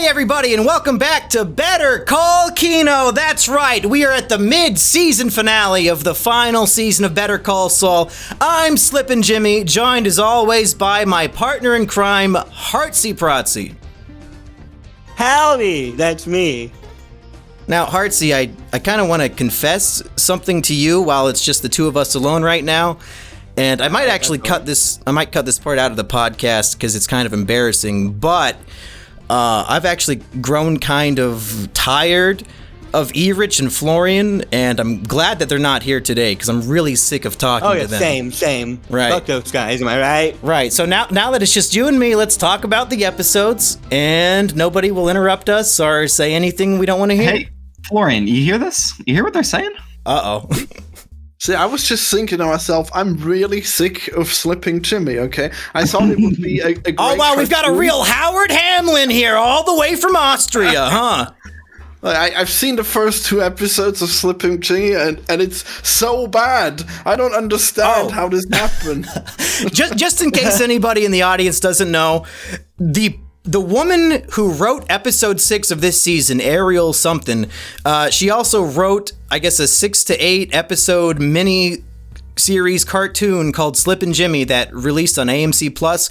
everybody, and welcome back to Better Call Kino. That's right, we are at the mid-season finale of the final season of Better Call Saul. I'm Slippin' Jimmy, joined as always by my partner in crime, Hartsy. Howdy, that's me. Now, Hartsy, I kind of want to confess something to you while it's just the two of us alone right now. And I might actually cut this part out of the podcast because it's kind of embarrassing, but I've actually grown kind of tired of Erich and Florian, and I'm glad that they're not here today because I'm really sick of talking to them. Same. Right. Fuck those guys, am I right? Right, so now that it's just you and me, let's talk about the episodes, and nobody will interrupt us or say anything we don't want to hear. Hey, Florian, you hear this? You hear what they're saying? Uh-oh. See, I was just thinking to myself, I'm really sick of Slipping Jimmy, okay? I thought it would be a great Oh, wow, we've got a cartoon. real Howard Hamlin here, all the way from Austria, huh? I've seen the first 2 episodes of Slipping Jimmy, and it's so bad. I don't understand how this happened. just in case anybody in the audience doesn't know, the woman who wrote episode 6 of this season, Ariel something, she also wrote, I guess, a 6 to 8 episode mini series cartoon called Slippin' Jimmy that released on AMC Plus.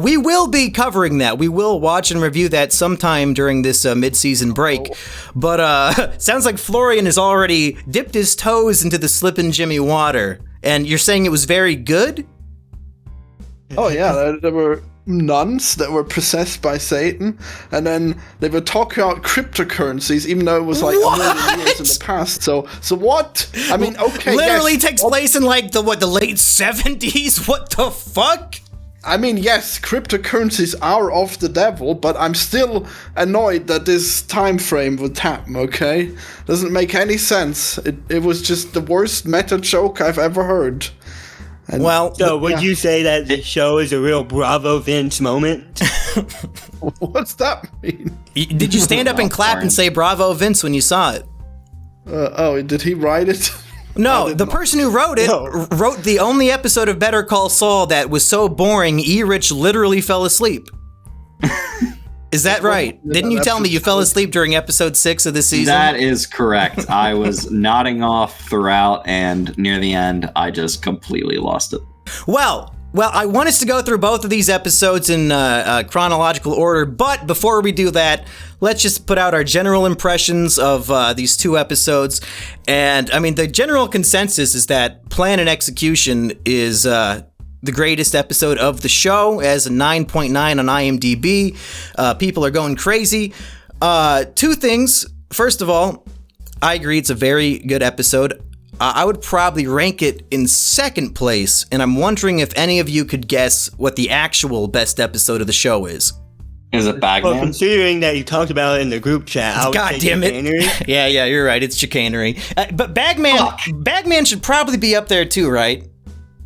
We will be covering that. We will watch and review that sometime during this mid-season break. But sounds like Florian has already dipped his toes into the Slippin' Jimmy water. And you're saying it was very good? Oh, yeah, there were nuns that were possessed by Satan, and then they were talking about cryptocurrencies, even though it was like a million years in the past. So what? I mean, okay, literally yes, takes place in like the late 70s. What the fuck? I mean, yes, cryptocurrencies are of the devil, but I'm still annoyed that this time frame would happen, okay? Doesn't make any sense. It was just the worst meta joke I've ever heard. And So would you say that the show is a real Bravo Vince moment? What's that mean? Did you stand up and clap and say bravo Vince when you saw it? Did he write it? No, the person who wrote it wrote the only episode of Better Call Saul that was so boring, Erich literally fell asleep. Is that right? Didn't you tell me you fell asleep during episode 6 of this season? That is correct. I was nodding off throughout, and near the end, I just completely lost it. Well, I want us to go through both of these episodes in chronological order, but before we do that, let's just put out our general impressions of these 2 episodes. And, I mean, the general consensus is that Plan and Execution is the greatest episode of the show, as a 9.9 on IMDb. People are going crazy. 2 things. First of all, I agree it's a very good episode. I would probably rank it in second place, and I'm wondering if any of you could guess what the actual best episode of the show is. Is it Bagman? Well, considering that you talked about it in the group chat, I would God say damn it. chicanery. Yeah, you're right. It's chicanery. But Bagman should probably be up there too, right?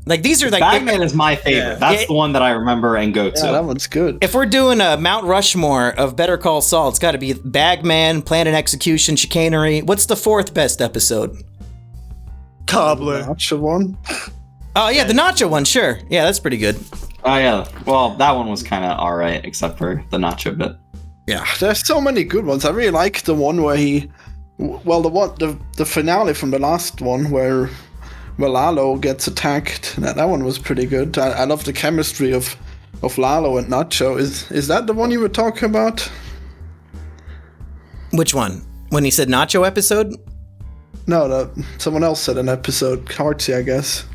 Like, these are like... Bagman is my favorite. That's the one that I remember and go to. Yeah, that one's good. If we're doing a Mount Rushmore of Better Call Saul, it's got to be Bagman, Plan and Execution, Chicanery. What's the 4th best episode? Cobbler. Nacho one. Oh, yeah, the Nacho one, sure. Yeah, that's pretty good. Oh, yeah. Well, that one was kind of all right, except for the nacho bit. Yeah. There's so many good ones. I really like the one where the finale from the last one where Lalo gets attacked. That one was pretty good. I love the chemistry of Lalo and Nacho. Is that the one you were talking about? Which one? When he said Nacho episode? No, someone else said an episode. Hartsy, I guess.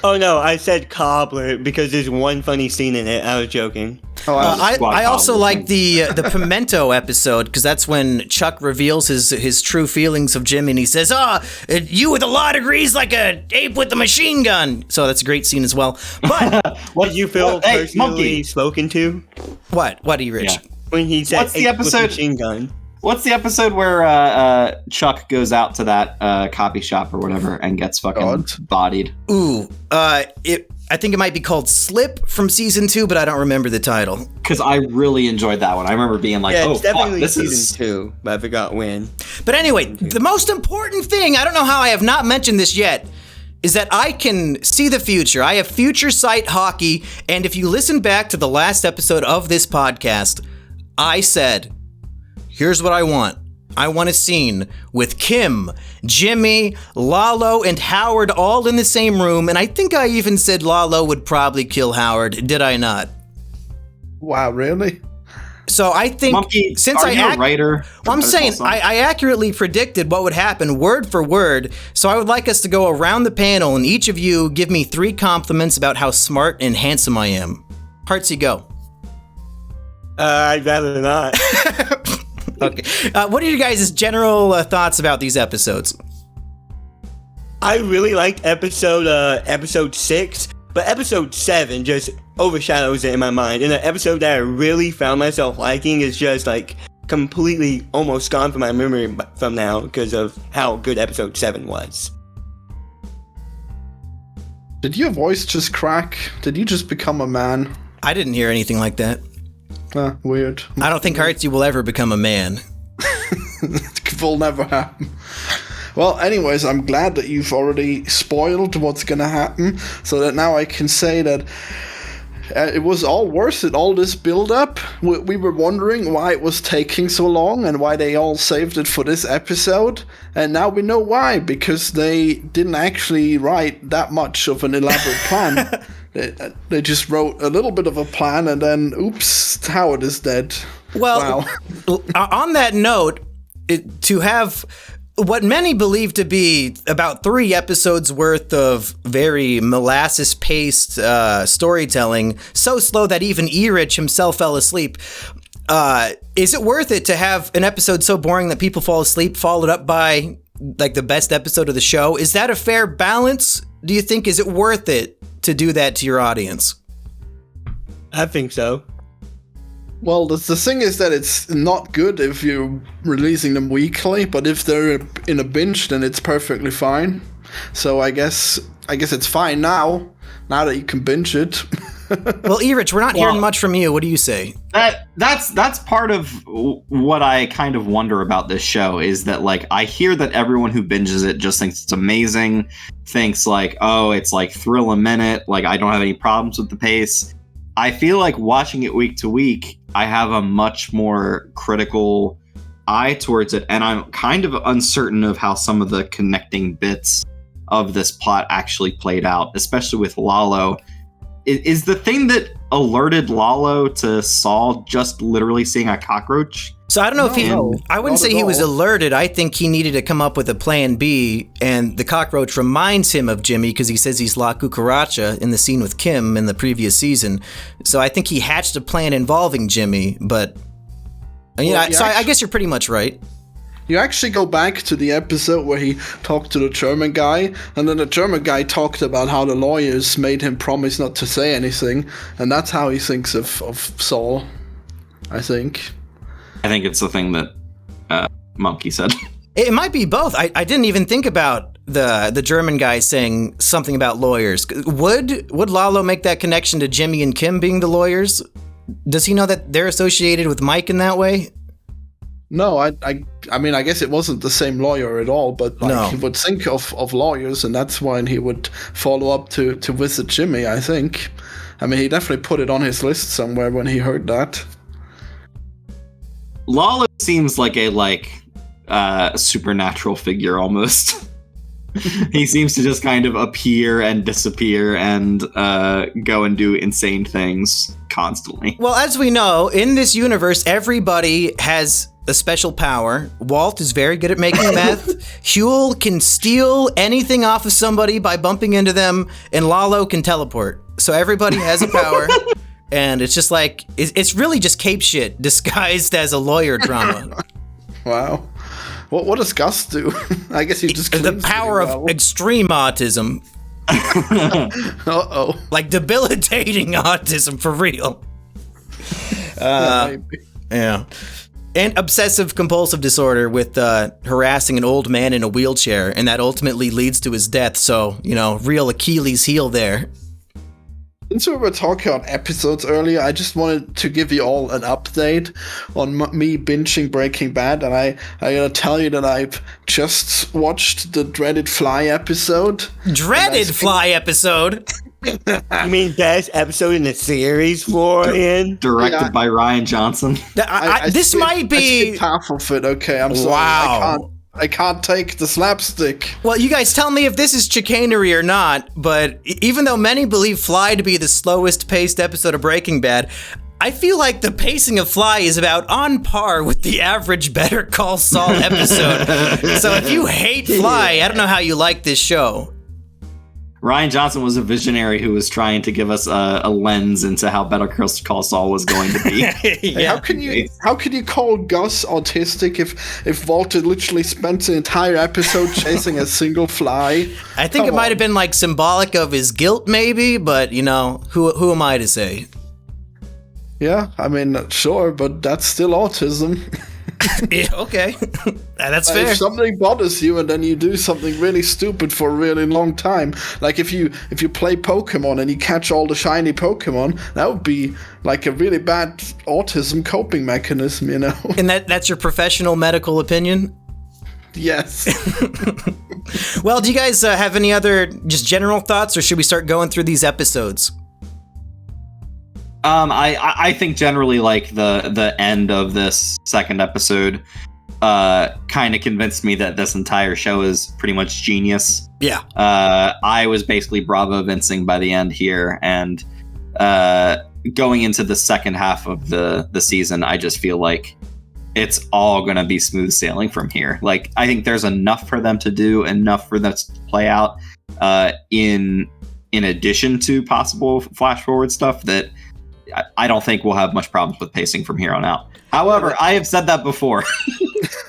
Oh no, I said Cobbler because there's one funny scene in it. I was joking. Oh, I also like the Pimento episode, because that's when Chuck reveals his true feelings of Jimmy, and he says, you with a law degree's like a ape with a machine gun. So that's a great scene as well. But Did you feel personally spoken to? What do you, Rich? Yeah. When he said What's the ape with episode? machine gun. What's the episode where Chuck goes out to that copy shop or whatever and gets fucking bodied? Ooh, I think it might be called Slip from season 2, but I don't remember the title. Because I really enjoyed that one. I remember being like, it's definitely this season is 2, but I forgot when. But anyway, the most important thing, I don't know how I have not mentioned this yet, is that I can see the future. I have future sight hockey, and if you listen back to the last episode of this podcast, I said here's what I want. I want a scene with Kim, Jimmy, Lalo, and Howard all in the same room, and I think I even said Lalo would probably kill Howard, did I not? Wow, really? So I think Monkey, since are you a writer? Well, I'm saying I accurately predicted what would happen word for word, so I would like us to go around the panel and each of you give me 3 compliments about how smart and handsome I am. Hartsy, go. I'd rather not. Okay. What are you guys' general thoughts about these episodes? I really liked episode 6, but episode 7 just overshadows it in my mind. And the episode that I really found myself liking is just like completely almost gone from my memory from now because of how good episode 7 was. Did your voice just crack? Did you just become a man? I didn't hear anything like that. Weird. I don't think Hartsy will ever become a man. It will never happen. Well, anyways, I'm glad that you've already spoiled what's gonna happen, so that now I can say that it was all worth it, all this build-up. We were wondering why it was taking so long and why they all saved it for this episode, and now we know why, because they didn't actually write that much of an elaborate plan. They just wrote a little bit of a plan, and then, oops, Howard is dead. Well, wow. On that note, to have what many believe to be about 3 episodes worth of very molasses-paced storytelling, so slow that even Erich himself fell asleep, is it worth it to have an episode so boring that people fall asleep, followed up by like the best episode of the show? Is that a fair balance? Do you think, is it worth it to do that to your audience? I think so. Well, the thing is that it's not good if you're releasing them weekly, but if they're in a binge, then it's perfectly fine. So I guess it's fine now that you can binge it. Well, Erich, we're not hearing much from you. What do you say? That's part of what I kind of wonder about this show, is that like I hear that everyone who binges it just thinks it's amazing, thinks like, oh, it's like thrill a minute, like I don't have any problems with the pace. I feel like watching it week to week, I have a much more critical eye towards it, and I'm kind of uncertain of how some of the connecting bits of this plot actually played out, especially with Lalo. Is the thing that alerted Lalo to Saul just literally seeing a cockroach? So I don't know if I wouldn't say he was alerted. I think he needed to come up with a plan B, and the cockroach reminds him of Jimmy because he says he's La Cucaracha in the scene with Kim in the previous season. So I think he hatched a plan involving Jimmy, but I guess you're pretty much right. You actually go back to the episode where he talked to the German guy, and then the German guy talked about how the lawyers made him promise not to say anything, and that's how he thinks of Saul, I think. I think it's the thing that Monkey said. It might be both. I didn't even think about the German guy saying something about lawyers. Would Lalo make that connection to Jimmy and Kim being the lawyers? Does he know that they're associated with Mike in that way? No, I mean, I guess it wasn't the same lawyer at all, but he would think of lawyers, and that's when he would follow up to visit Jimmy, I think. I mean, he definitely put it on his list somewhere when he heard that. Lalo seems like a supernatural figure almost. He seems to just kind of appear and disappear and go and do insane things constantly. Well, as we know, in this universe, everybody has a special power. Walt is very good at making meth. Huel can steal anything off of somebody by bumping into them, and Lalo can teleport. So everybody has a power. And it's just like, it's really just cape shit disguised as a lawyer drama. Wow. What does Gus do? I guess he just the power of extreme autism. Uh-oh. Like debilitating autism, for real. Yeah. And obsessive compulsive disorder with harassing an old man in a wheelchair, and that ultimately leads to his death. So, real Achilles heel there. Since we were talking on episodes earlier, I just wanted to give you all an update on me binging Breaking Bad, and I gotta tell you that I've just watched the dreaded Fly episode. Dreaded Fly episode? You mean best episode in the series, Florian? Directed by Ryan Johnson. This might be I skipped half of it. Okay, I'm sorry. Wow. I can't take the slapstick. Well, you guys tell me if this is chicanery or not, but even though many believe Fly to be the slowest paced episode of Breaking Bad, I feel like the pacing of Fly is about on par with the average Better Call Saul episode. So if you hate Fly, I don't know how you like this show. Ryan Johnson was a visionary who was trying to give us a lens into how Better Call Saul was going to be. Hey, how can you call Gus autistic if Walter literally spent an entire episode chasing a single fly? I think it might have been like symbolic of his guilt, maybe, but who am I to say? Yeah, I mean, sure, but that's still autism. Yeah, okay, that's fair. If something bothers you and then you do something really stupid for a really long time, like if you play Pokemon and you catch all the shiny Pokemon, that would be like a really bad autism coping mechanism, you know? And that's your professional medical opinion? Yes. Well, do you guys have any other just general thoughts, or should we start going through these episodes? I think generally like the end of this second episode kind of convinced me that this entire show is pretty much genius. Yeah. I was basically bravo-vincing by the end here, and going into the second half of the season, I just feel like it's all going to be smooth sailing from here. Like, I think there's enough for them to do, enough for them to play out in addition to possible flash forward stuff that I don't think we'll have much problems with pacing from here on out. However, I have said that before.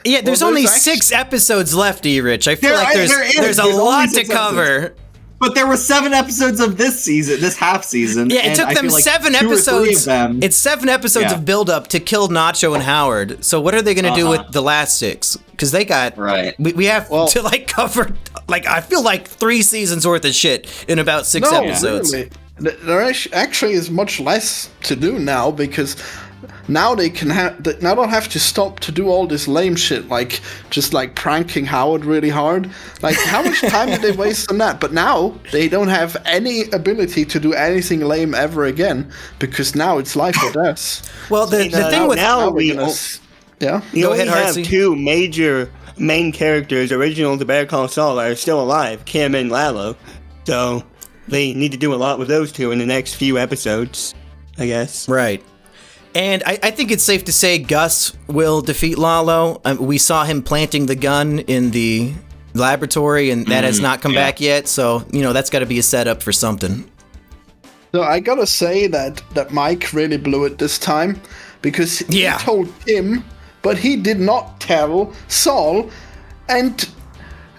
Yeah, there's only 6 episodes left, E-Rich. I feel like there's a lot to cover. But there were 7 episodes of this half season. Yeah, it took them 7 episodes. It's 7 episodes of build-up to kill Nacho and Howard. So what are they going to do with the last 6? Because they got... Right. We have to, cover... I feel like 3 seasons worth of shit in about 6 episodes. Really. There actually is much less to do now, because now they don't have to stop to do all this lame shit, like just like pranking Howard really hard. Like, how much time did they waste on that? But now they don't have any ability to do anything lame ever again, because now it's life or death. Well, the thing with we only have 2 major main characters original to Better Call Saul are still alive, Kim and Lalo. So they need to do a lot with those 2 in the next few episodes, I guess. Right. And I think it's safe to say Gus will defeat Lalo. We saw him planting the gun in the laboratory, and that has not come back yet. So, that's got to be a setup for something. So I gotta say that Mike really blew it this time, because he told Kim, but he did not tell Saul, and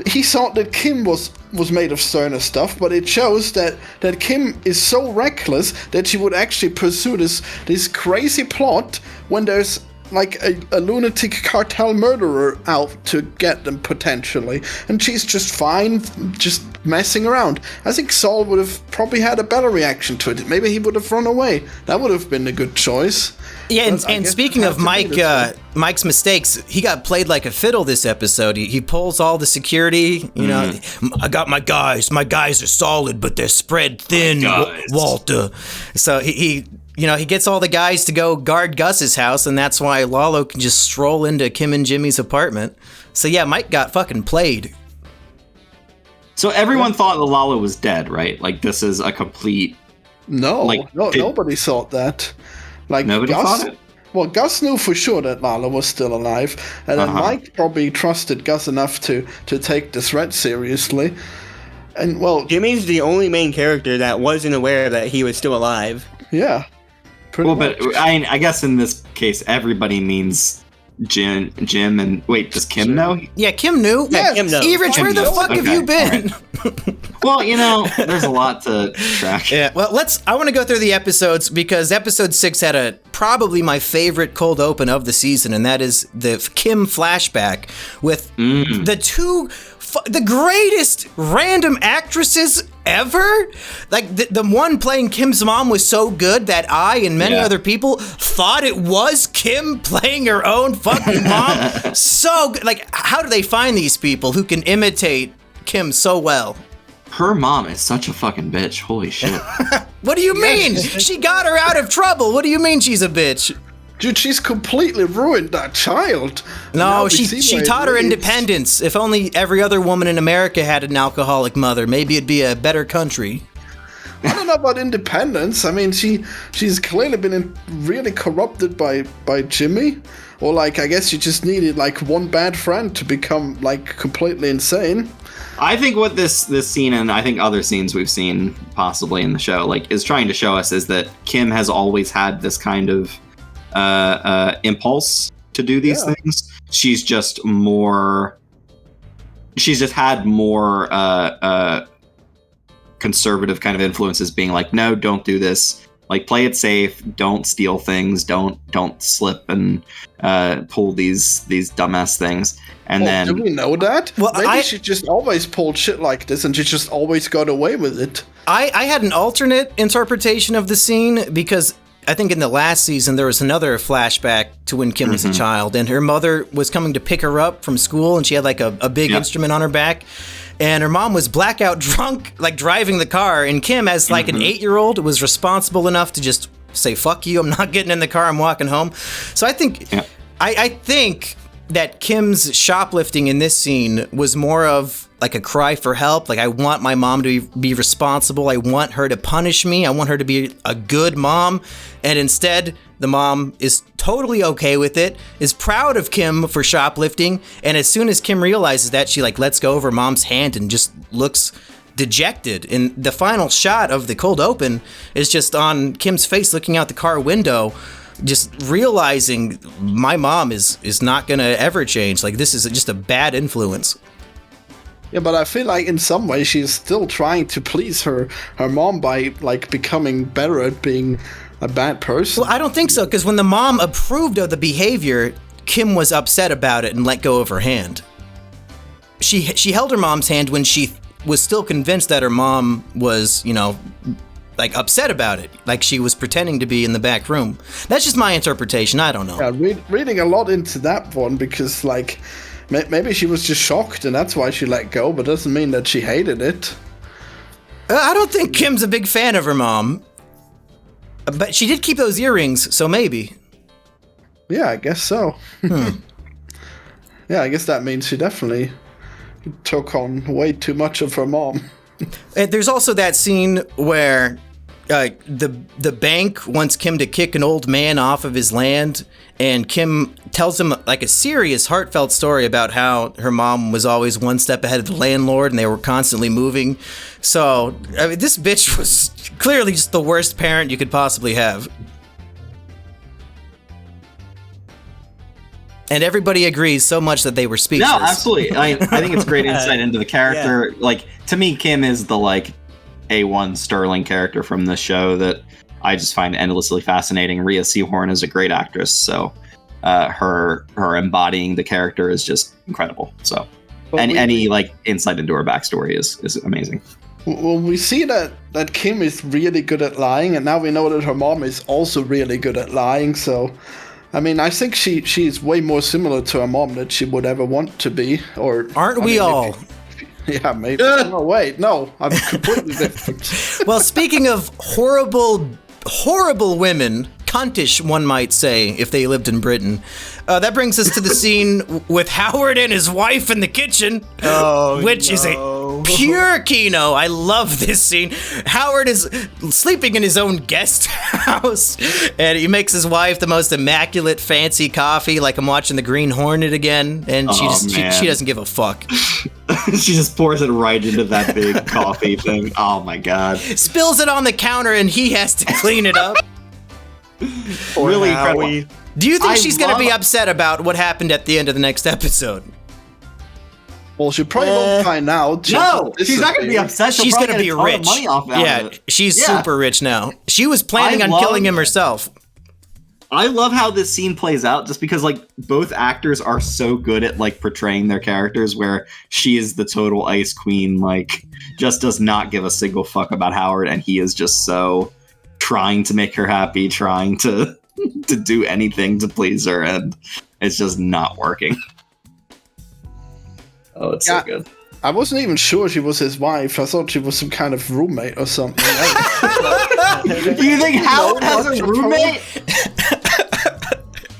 he thought that Kim was made of sterner stuff, but it shows that Kim is so reckless that she would actually pursue this crazy plot when there's like a lunatic cartel murderer out to get them potentially, and she's just fine, just messing around. I think Saul would have probably had a better reaction to it. Maybe he would have run away. That would have been a good choice. Yeah, and speaking of Mike's mistakes, he got played like a fiddle this episode. He pulls all the security, I got my guys. My guys are solid, but they're spread thin, Walter. So he gets all the guys to go guard Gus's house, and that's why Lalo can just stroll into Kim and Jimmy's apartment. So yeah, Mike got fucking played. So everyone thought that Lalo was dead, right? Like, this is a complete... Nobody thought that. Like, nobody thought it? Well, Gus knew for sure that Lalo was still alive, and then Mike probably trusted Gus enough to take the threat seriously. And, well... Jimmy's the only main character that wasn't aware that he was still alive. Yeah. Pretty much. But I guess in this case, everybody means Jim, and wait, does Kim know? Yeah, Kim knew. Yeah, Kim knows. E-Rich, where the fuck have you been? Right. Well, there's a lot to track. Yeah, well, I want to go through the episodes, because episode 6 had probably my favorite cold open of the season, and that is the Kim flashback with the greatest random actresses ever. Like, the one playing Kim's mom was so good that I and many other people thought it was Kim playing her own fucking mom. So good. Like, how do they find these people who can imitate Kim so well? Her mom is such a fucking bitch. Holy shit. What do you mean? She got her out of trouble. What do you mean she's a bitch? Dude, she's completely ruined that child. No, she taught her independence. If only every other woman in America had an alcoholic mother, maybe it'd be a better country. I don't know about independence. I mean, she's clearly been really corrupted by Jimmy. Or, like, I guess she just needed, like, one bad friend to become, like, completely insane. I think what this scene, and I think other scenes we've seen possibly in the show, like, is trying to show us is that Kim has always had this kind of impulse to do these things. She's just had more conservative kind of influences being like, no, don't do this. Like, play it safe. Don't steal things. Don't slip and pull these dumbass things. And then, do we know that? Well, maybe she just always pulled shit like this, and she just always got away with it. I had an alternate interpretation of the scene because I think in the last season there was another flashback to when Kim was a child, and her mother was coming to pick her up from school, and she had like a big instrument on her back. And her mom was blackout drunk, like driving the car. And Kim, as like an 8-year-old, was responsible enough to just say, fuck you, I'm not getting in the car, I'm walking home. So I think, I think that Kim's shoplifting in this scene was more of like a cry for help. Like, I want my mom to be responsible. I want her to punish me. I want her to be a good mom. And instead, the mom is totally okay with it, is proud of Kim for shoplifting. And as soon as Kim realizes that, she like lets go of her mom's hand and just looks dejected. And the final shot of the cold open is just on Kim's face looking out the car window, just realizing my mom is not going to ever change. Like, this is just a bad influence. Yeah, but I feel like in some way she's still trying to please her mom by like becoming better at being a bad person. Well, I don't think so, because when the mom approved of the behavior, Kim was upset about it and let go of her hand. She held her mom's hand when she was still convinced that her mom was, like upset about it, like she was pretending to be in the back room. That's just my interpretation. I don't know. Yeah, reading a lot into that one because like maybe she was just shocked and that's why she let go, but doesn't mean that she hated it. I don't think Kim's a big fan of her mom, but she did keep those earrings, so maybe. Yeah, I guess so. Yeah, I guess that means she definitely took on way too much of her mom. And there's also that scene where the bank wants Kim to kick an old man off of his land, and Kim tells him like a serious, heartfelt story about how her mom was always one step ahead of the landlord and they were constantly moving. So, I mean, this bitch was clearly just the worst parent you could possibly have. And everybody agrees so much that they were speechless. No, absolutely. I think it's great insight into the character. Yeah. Like, to me, Kim is the like A1 sterling character from this show that I just find endlessly fascinating. Rhea Seehorn is a great actress, so her embodying the character is just incredible. So, any like insight into her backstory is amazing. Well, we see that Kim is really good at lying, and now we know that her mom is also really good at lying. So, I mean, I think she's way more similar to her mom than she would ever want to be. Or aren't we all? Yeah, maybe. No, wait, no, I'm completely different. Well, speaking of horrible women, cuntish, one might say, if they lived in Britain. That brings us to the scene with Howard and his wife in the kitchen, which is a pure kino. I love this scene. Howard is sleeping in his own guest house, and he makes his wife the most immaculate, fancy coffee, like I'm watching the Green Hornet again, and she doesn't give a fuck. She just pours it right into that big coffee thing. Oh my god. Spills it on the counter, and he has to clean it up. Really incredible. Do you think she's going to be upset about what happened at the end of the next episode? Well, she probably won't find out. No, she's not going to be upset. She's going to be rich. Money off she's super rich now. She was planning on killing him herself. I love how this scene plays out just because like both actors are so good at like portraying their characters, where she is the total ice queen, like just does not give a single fuck about Howard, and he is just so trying to make her happy, trying to do anything to please her, and it's just not working. Oh, it's so good. I wasn't even sure she was his wife. I thought she was some kind of roommate or something. Do you think Howard has a roommate?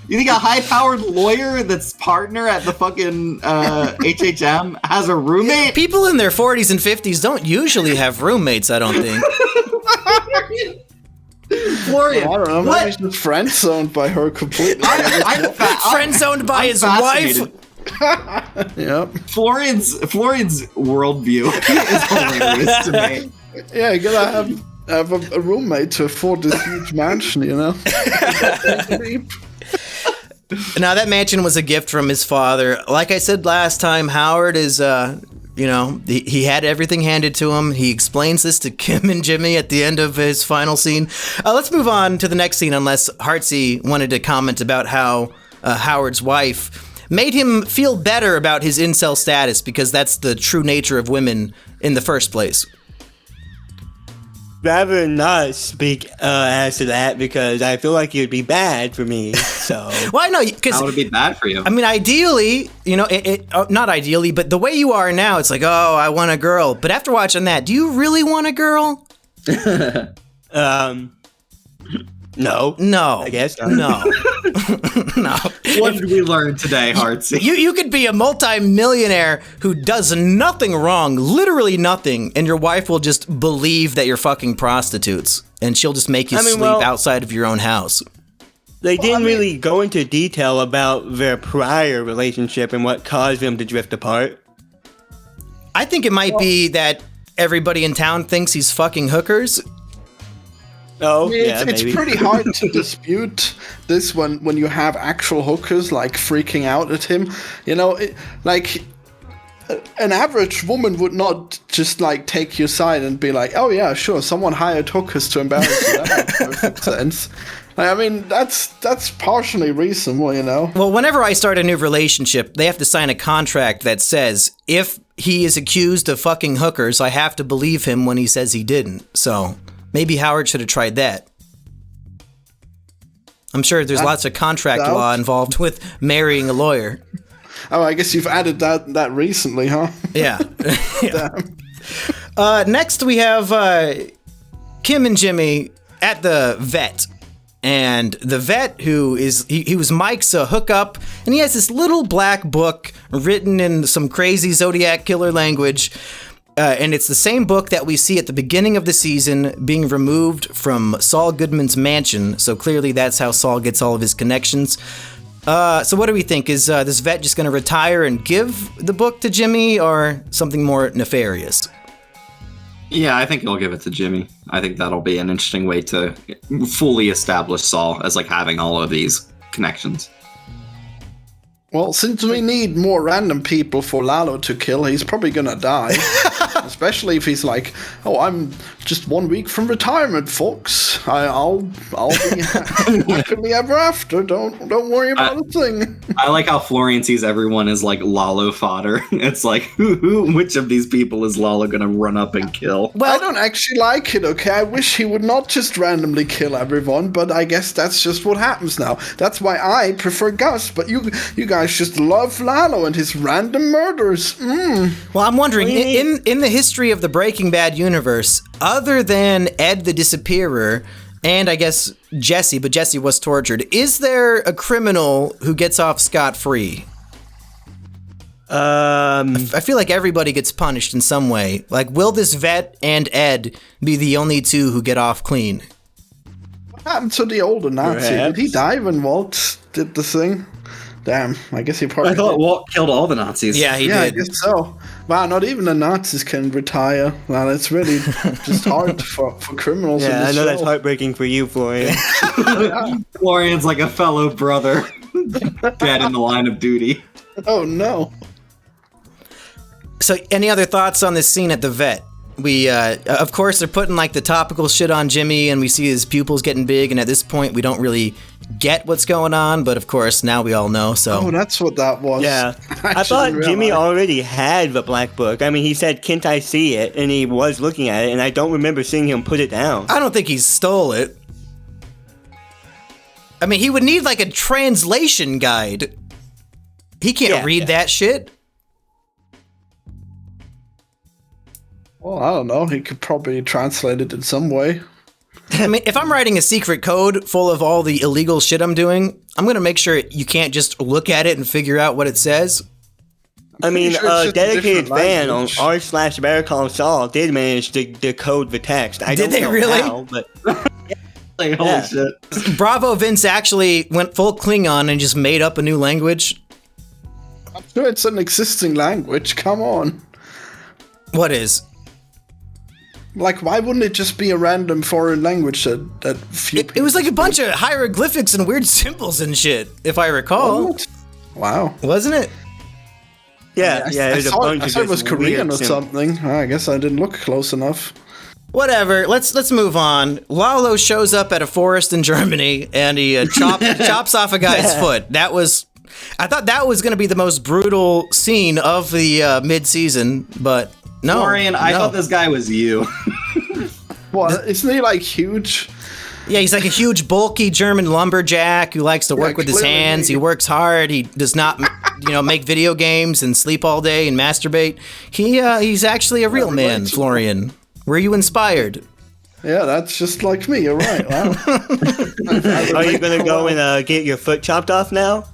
You think a high-powered lawyer that's partner at the fucking HHM has a roommate? People in their 40s and 50s don't usually have roommates, I don't think. Florian, I don't know. what? Maybe he's friend-zoned by her completely. Friend-zoned by his wife. Yep. Florian's worldview is hilarious to me. Yeah, you gotta have a roommate to afford this huge mansion, you know? Now, that mansion was a gift from his father. Like I said last time, Howard is, he had everything handed to him. He explains this to Kim and Jimmy at the end of his final scene. Let's move on to the next scene, unless Hartsy wanted to comment about how Howard's wife made him feel better about his incel status, because that's the true nature of women in the first place. Rather not speak as to that, because I feel like it would be bad for me. So Well, I know, because How would it be bad for you? I mean, ideally, not ideally, but the way you are now, it's like, oh, I want a girl. But after watching that, do you really want a girl? no. No. I guess not. No. No. What did we learn today, Hartsy? You could be a multi-millionaire who does nothing wrong, literally nothing, and your wife will just believe that you're fucking prostitutes, and she'll just make you sleep outside of your own house. They didn't really go into detail about their prior relationship and what caused them to drift apart. I think it might be that everybody in town thinks he's fucking hookers. Oh, It's pretty hard to dispute this when you have actual hookers like freaking out at him. You know, an average woman would not just like take your side and be like, "Oh yeah, sure, someone hired hookers to embarrass you." That makes perfect sense. I mean, that's partially reasonable, you know. Well, whenever I start a new relationship, they have to sign a contract that says if he is accused of fucking hookers, I have to believe him when he says he didn't. So maybe Howard should have tried that. I'm sure there's lots of contract law involved with marrying a lawyer. Oh, I guess you've added that recently, huh? Yeah. Next, we have Kim and Jimmy at the vet. And the vet, who is, he was Mike's hookup, and he has this little black book written in some crazy Zodiac killer language. And it's the same book that we see at the beginning of the season being removed from Saul Goodman's mansion. So clearly that's how Saul gets all of his connections. So what do we think? Is this vet just going to retire and give the book to Jimmy, or something more nefarious? Yeah, I think he'll give it to Jimmy. I think that'll be an interesting way to fully establish Saul as like having all of these connections. Well, since we need more random people for Lalo to kill, he's probably gonna die. Especially if he's like, "Oh, I'm just 1 week from retirement, folks. I'll be happily ever after. Don't worry about a thing." I like how Florian sees everyone as like Lalo fodder. It's like, which of these people is Lalo gonna run up and kill? Well, I don't actually like it, okay? I wish he would not just randomly kill everyone, but I guess that's just what happens now. That's why I prefer Gus, but you guys just love Lalo and his random murders. Well, I'm wondering, in the history of the Breaking Bad universe, other than Ed the Disappearer, and I guess Jesse, but Jesse was tortured, is there a criminal who gets off scot-free? I feel like everybody gets punished in some way. Like, will this vet and Ed be the only two who get off clean? What happened to the older Nazi? Perhaps. Did he die when Walt did the thing? Damn, I guess he probably I thought did. Walt killed all the Nazis. Yeah, he Yeah, I did. guess so. Wow, not even the Nazis can retire. Well, it's really just hard for criminals in Yeah, I this know show. that's heartbreaking for you, Florian. Florian's like a fellow brother, dead in the line of duty. Oh, no. So, any other thoughts on this scene at the vet? We, of course, they're putting like the topical shit on Jimmy, and we see his pupils getting big, and at this point, we don't really get what's going on, but of course, now we all know, so. Oh, that's what that was. Yeah. I actually thought didn't Jimmy realize. already had the black book. I mean, he said, "Can't I see it?" And he was looking at it, and I don't remember seeing him put it down. I don't think he stole it. I mean, he would need like a translation guide. He can't read that shit. Well, I don't know. He could probably translate it in some way. I mean, if I'm writing a secret code full of all the illegal shit I'm doing, I'm going to make sure you can't just look at it and figure out what it says. I mean, sure it's a just dedicated different fan on language. r/Better Call Saul did manage to decode the text. I Did don't they know really? how, but Like, holy Yeah. shit. Bravo Vince actually went full Klingon and just made up a new language. I'm sure it's an existing language. Come on. What is? Like, why wouldn't it just be a random foreign language that few It was like a bunch of hieroglyphics and weird symbols and shit, if I recall. What? Wow. Wasn't it? yeah, I there's a thought, bunch I of thought it was just Korean weird or something. I guess I didn't look close enough. Whatever. Let's move on. Lalo shows up at a forest in Germany and he chops off a guy's foot. I thought that was going to be the most brutal scene of the mid-season, but no. Florian, I no. thought this guy was you. What? Isn't he like huge? Yeah, he's like a huge, bulky German lumberjack who likes to work with his clearly. hands. He works hard. He does not, make video games and sleep all day and masturbate. He's actually a real man, relatable. Florian. Were you inspired? Yeah, that's just like me. You're right. Wow. Are you gonna go and get your foot chopped off now?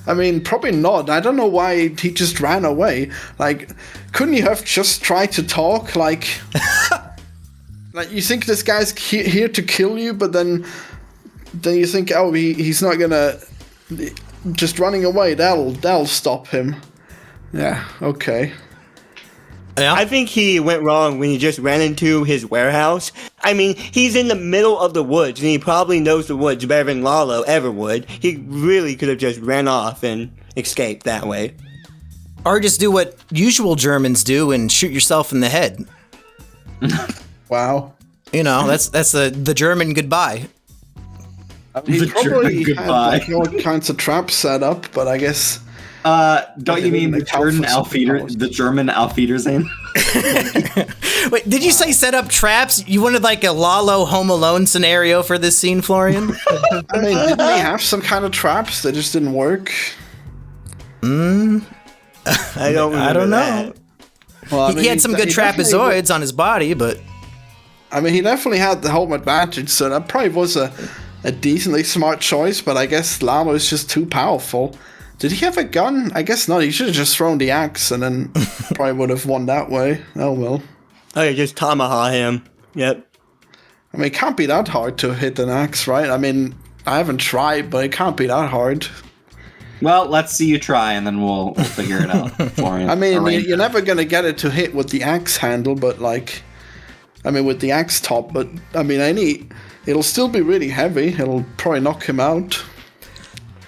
I mean, probably not. I don't know why he just ran away. Like, couldn't you have just tried to talk? Like, like you think this guy's here to kill you, but then you think, oh, he's not gonna. Just running away, that'll stop him. Yeah. Okay. Yeah. I think he went wrong when he just ran into his warehouse. I mean, he's in the middle of the woods, and he probably knows the woods better than Lalo ever would. He really could have just ran off and escaped that way. Or just do what usual Germans do and shoot yourself in the head. Wow. That's the German goodbye. He The probably German had goodbye. like all kinds of traps set up, but I guess. Don't you mean the German Aufwiedersehen? Wait, did you say set up traps? You wanted like a Lalo Home Alone scenario for this scene, Florian? I mean, didn't he have some kind of traps that just didn't work? I don't remember I don't know. that. Well, I He mean, had some good definitely- trapezoids on his body, but I mean, he definitely had the home advantage, so that probably was a decently smart choice, but I guess Lalo is just too powerful. Did he have a gun? I guess not. He should have just thrown the axe and then probably would have won that way. Oh well. Oh, yeah, just tomahawk him. Yep. I mean, it can't be that hard to hit an axe, right? I mean, I haven't tried, but it can't be that hard. Well, let's see you try, and then we'll figure it out, Florian. I mean, Arrange you're it. never going to get it to hit with the axe handle, but with the axe top, but I mean, it'll still be really heavy. It'll probably knock him out.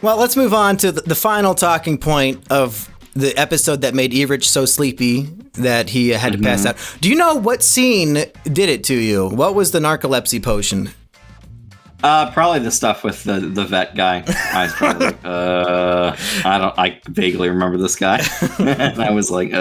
well, let's move on to the final talking point of the episode that made Erich so sleepy that he had to pass out. Do you know what scene did it to you? What was the narcolepsy potion? Probably the stuff with the vet guy. I was probably like, I vaguely remember this guy. And I was like,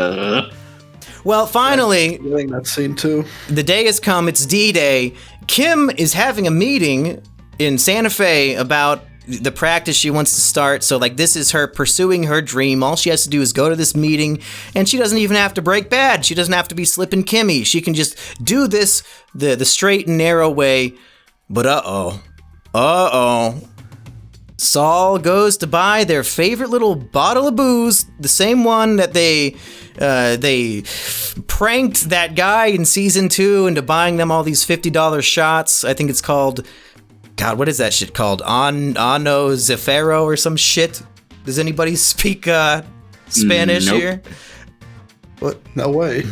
Well, finally, Feeling that scene too. the day has come. It's D-Day. Kim is having a meeting in Santa Fe about the practice she wants to start. So, this is her pursuing her dream. All she has to do is go to this meeting, and she doesn't even have to break bad. She doesn't have to be slipping Kimmy. She can just do this the straight and narrow way. But uh-oh. Saul goes to buy their favorite little bottle of booze, the same one that they pranked that guy in season 2 into buying them all these $50 shots. I think it's called, God, what is that shit called? Ano Zafaro or some shit? Does anybody speak Spanish Nope. here? No way.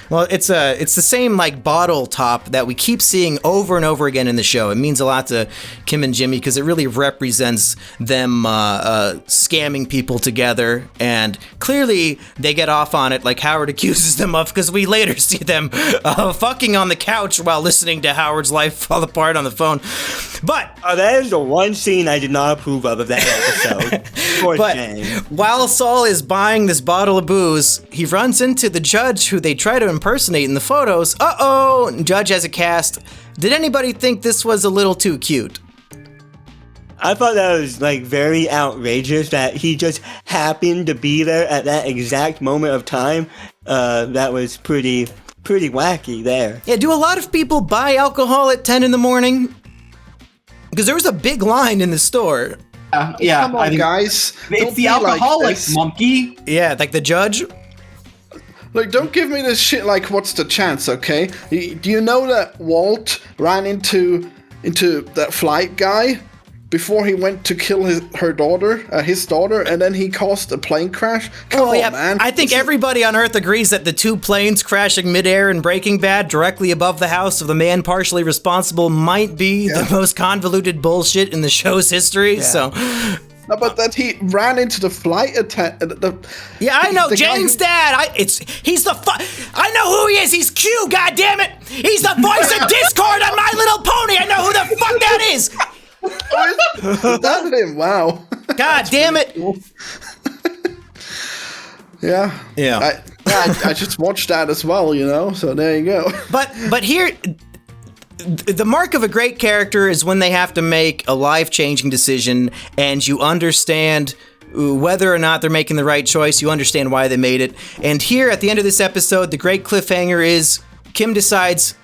Well, it's the same bottle top that we keep seeing over and over again in the show. It means a lot to Kim and Jimmy because it really represents them scamming people together, and clearly they get off on it like Howard accuses them of, because we later see them fucking on the couch while listening to Howard's life fall apart on the phone. But That is the one scene I did not approve of that episode. For But shame. while Saul is buying this bottle of booze, he runs into the judge who they try to impersonate in the photos. Uh-oh! Judge has a cast. Did anybody think this was a little too cute? I thought that was very outrageous that he just happened to be there at that exact moment of time. That was pretty pretty wacky there. Yeah, do a lot of people buy alcohol at 10 in the morning? Because there was a big line in the store. Yeah, Come on, guys. It's Don't the be like alcoholics, this. monkey. Yeah, like the judge. Like, don't give me this shit like, what's the chance, okay? Do you know that Walt ran into that flight guy before he went to kill his daughter, and then he caused a plane crash? Come on, man. I think everybody on Earth agrees that the two planes crashing midair in Breaking Bad directly above the house of the man partially responsible might be the most convoluted bullshit in the show's history, so... No, but that he ran into the flight attendant. Yeah, I know, Jane's dad. I know who he is. He's Q, goddammit. He's the voice of Discord on My Little Pony. I know who the fuck that is. Is that him? Wow. God damn it. Cool. Yeah. I just watched that as well, so there you go. But here... The mark of a great character is when they have to make a life-changing decision and you understand whether or not they're making the right choice, you understand why they made it. And here at the end of this episode, the great cliffhanger is Kim decides,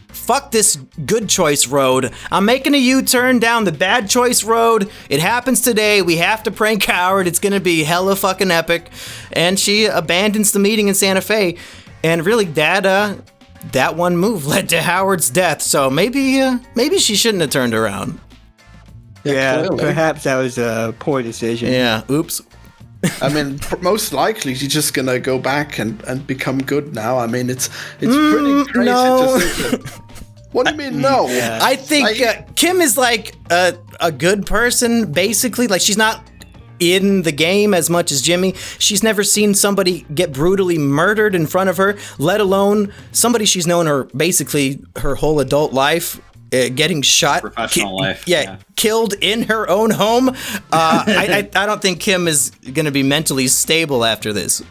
fuck this good choice road. I'm making a U-turn down the bad choice road. It happens today. We have to prank Howard. It's going to be hella fucking epic. And she abandons the meeting in Santa Fe. And really, that one move led to Howard's death, so maybe she shouldn't have turned around. Yeah, clearly. perhaps that was a poor decision. Yeah, oops. I mean, most likely she's just gonna go back and become good now. I mean, it's pretty crazy no. to think that. What do you mean, no? Yeah. I think Kim is like a good person, basically. Like, she's not in the game as much as Jimmy. She's never seen somebody get brutally murdered in front of her, let alone somebody she's known her basically her whole adult life, getting shot, professional life, killed in her own home. I don't think Kim is going to be mentally stable after this.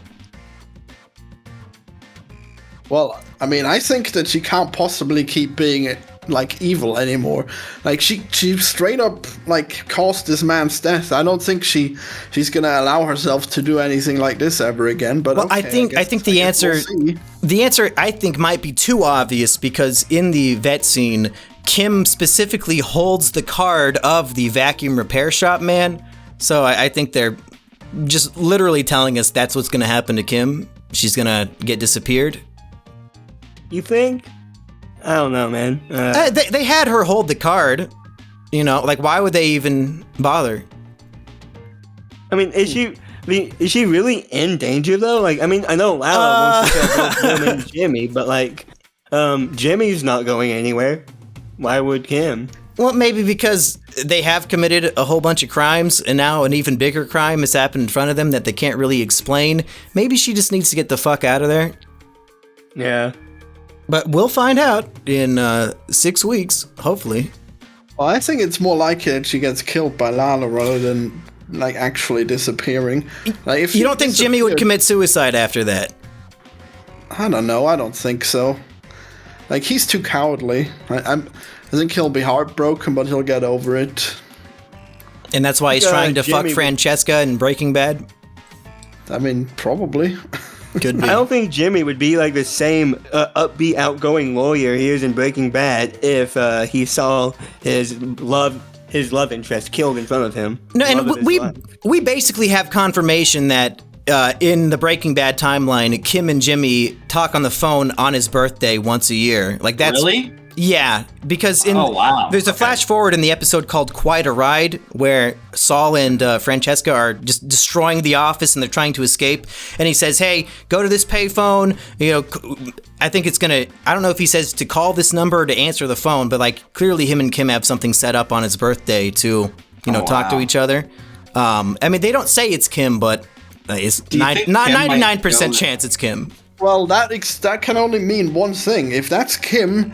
Well, I mean, I think that she can't possibly keep being like evil anymore. Like she straight up like caused this man's death. I don't think she's gonna allow herself to do anything like this ever again. But well, okay, I think the answer I think might be too obvious, because in the vet scene, Kim specifically holds the card of the vacuum repair shop man. So I think they're just literally telling us that's what's gonna happen to Kim. She's gonna get disappeared. You think? I don't know, man. They had her hold the card. Like, why would they even bother? I mean, is she really in danger though? Like, I mean, I know Lala wants to kill both Kim and Jimmy, but like, Jimmy's not going anywhere. Why would Kim? Well, maybe because they have committed a whole bunch of crimes, and now an even bigger crime has happened in front of them that they can't really explain. Maybe she just needs to get the fuck out of there. Yeah. But we'll find out in 6 weeks, hopefully. Well, I think it's more likely that she gets killed by Lala rather than like actually disappearing. Like, if you don't think Jimmy would commit suicide after that? I don't know. I don't think so. Like, he's too cowardly. I think he'll be heartbroken, but he'll get over it. And that's why he's trying to fuck Jimmy Francesca in Breaking Bad? I mean, probably. Could be. I don't think Jimmy would be like the same upbeat, outgoing lawyer he is in Breaking Bad if he saw his love interest killed in front of him. No, and we basically have confirmation that in the Breaking Bad timeline, Kim and Jimmy talk on the phone on his birthday once a year. Like, that's Really? Yeah, because there's a flash forward in the episode called Quite a Ride where Saul and Francesca are just destroying the office and they're trying to escape. And he says, hey, go to this payphone. I think it's going to, I don't know if he says to call this number or to answer the phone, but like clearly him and Kim have something set up on his birthday to, talk to each other. I mean, they don't say it's Kim, but it's 99% chance it's Kim. Well, that can only mean one thing. If that's Kim,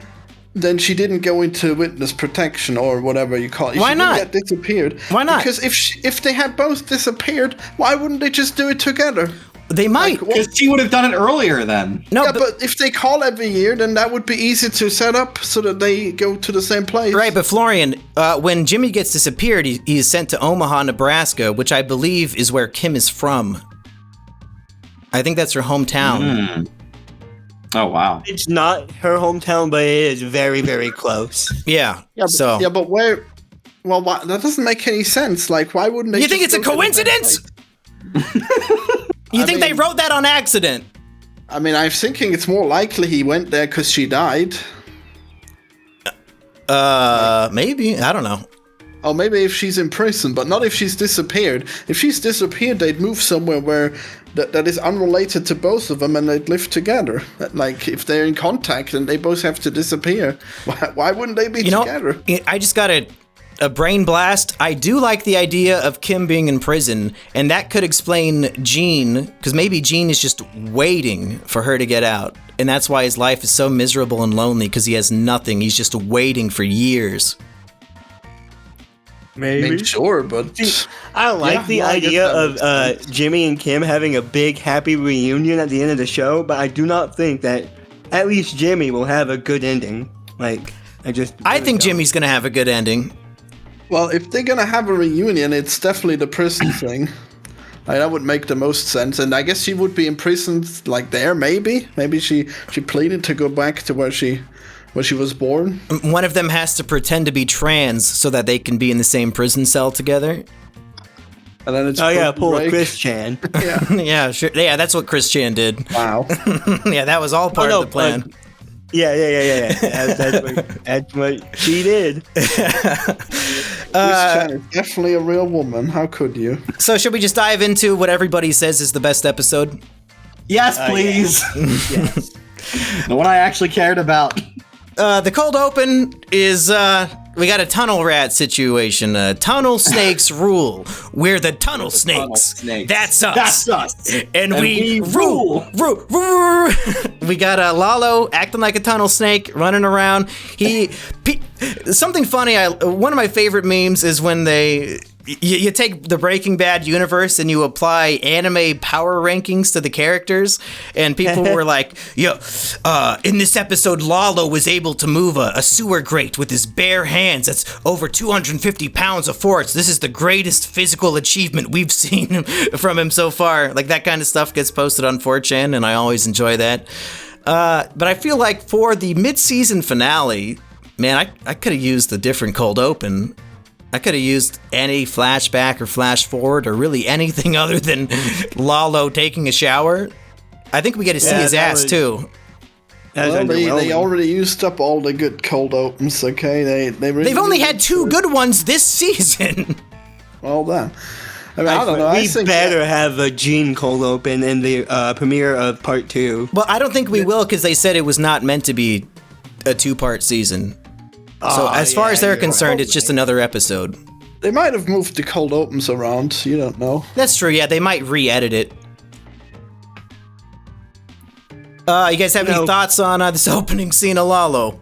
then she didn't go into witness protection or whatever you call it. Why not? She didn't get disappeared. Why not? Because if they had both disappeared, why wouldn't they just do it together? They might. Because she would have done it earlier then. No, yeah, but if they call every year, then that would be easy to set up so that they go to the same place. Right, but Florian, when Jimmy gets disappeared, he is sent to Omaha, Nebraska, which I believe is where Kim is from. I think that's her hometown. Oh wow. It's not her hometown, but it is very, very close. Yeah. But where? Well, that doesn't make any sense. Like, why wouldn't they? You think it's a coincidence? You think they wrote that on accident? I mean, I'm thinking it's more likely he went there because she died. Maybe. I don't know. Or maybe if she's in prison, but not if she's disappeared. If she's disappeared, they'd move somewhere where that is unrelated to both of them, and they'd live together. Like, if they're in contact and they both have to disappear, why wouldn't they be together? I just got a brain blast. I do like the idea of Kim being in prison, and that could explain Gene, because maybe Gene is just waiting for her to get out, and that's why his life is so miserable and lonely, because he has nothing. He's just waiting for years. Maybe. I mean, sure, but I like the idea of Jimmy and Kim having a big happy reunion at the end of the show, but I do not think that at least Jimmy will have a good ending. Like, I think Jimmy's gonna have a good ending. Well, if they're gonna have a reunion, it's definitely the prison thing. Like, that would make the most sense, and I guess she would be imprisoned like there. Maybe she pleaded to go back to where she was born. One of them has to pretend to be trans so that they can be in the same prison cell together. And then it's pull a Chris Chan. Yeah. Yeah, sure. Yeah, that's what Chris Chan did. Wow. Yeah, that was all part of the plan. Yeah. That's what she did. Chris Chan is definitely a real woman. How could you? So should we just dive into what everybody says is the best episode? Yes, please. Yes. The one I actually cared about. The cold open is, we got a tunnel rat situation. Tunnel snakes rule. We're the tunnel snakes. That's us. That's us. And we rule. We got Lalo acting like a tunnel snake, running around. Something funny, one of my favorite memes is when you take the Breaking Bad universe and you apply anime power rankings to the characters, and people were like, in this episode, Lalo was able to move a sewer grate with his bare hands. That's over 250 pounds of force. This is the greatest physical achievement we've seen from him so far. Like, that kind of stuff gets posted on 4chan, and I always enjoy that. But I feel like for the mid-season finale, man, I could have used a different cold open. I could have used any flashback or flash forward or really anything other than Lalo taking a shower. I think we get to see his ass too. Well, they already used up all the good cold opens. Okay, they've only had 2 good ones this season. Well done. I mean, I don't know. We better have a Gene cold open in the premiere of part 2. Well, I don't think we will, because they said it was not meant to be a 2-part season. So as far as they're concerned, it's just another episode. They might have moved the cold opens around. You don't know. That's true. Yeah, they might re-edit it. You guys have any thoughts on this opening scene of Lalo?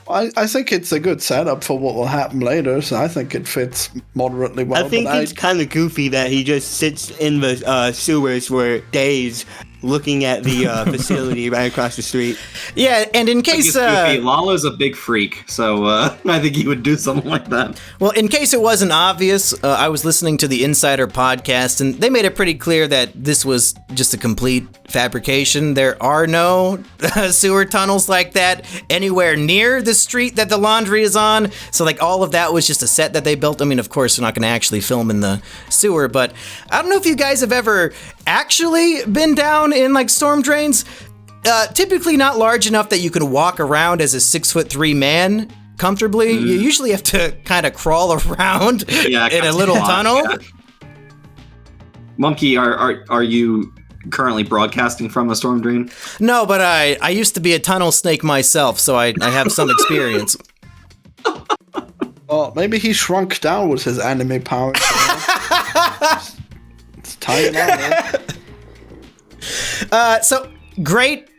I think it's a good setup for what will happen later, so I think it fits moderately well. I think it's kind of goofy that he just sits in the sewers for days looking at the facility right across the street. Yeah, and in case... Lalo's a big freak, so I think he would do something like that. Well, in case it wasn't obvious, I was listening to the Insider podcast, and they made it pretty clear that this was just a complete fabrication. There are no sewer tunnels like that anywhere near the street that the laundry is on, so like all of that was just a set that they built. I mean, of course, they're not going to actually film in the sewer, but I don't know if you guys have ever actually been down in like storm drains. Typically not large enough that you can walk around as a 6'3" man comfortably. You usually have to kind of crawl around in a little tunnel. Yeah. Monkey, are you currently broadcasting from a storm drain? No, but I used to be a tunnel snake myself, so I have some experience. Oh, maybe he shrunk down with his anime powers. It's time out, man. So great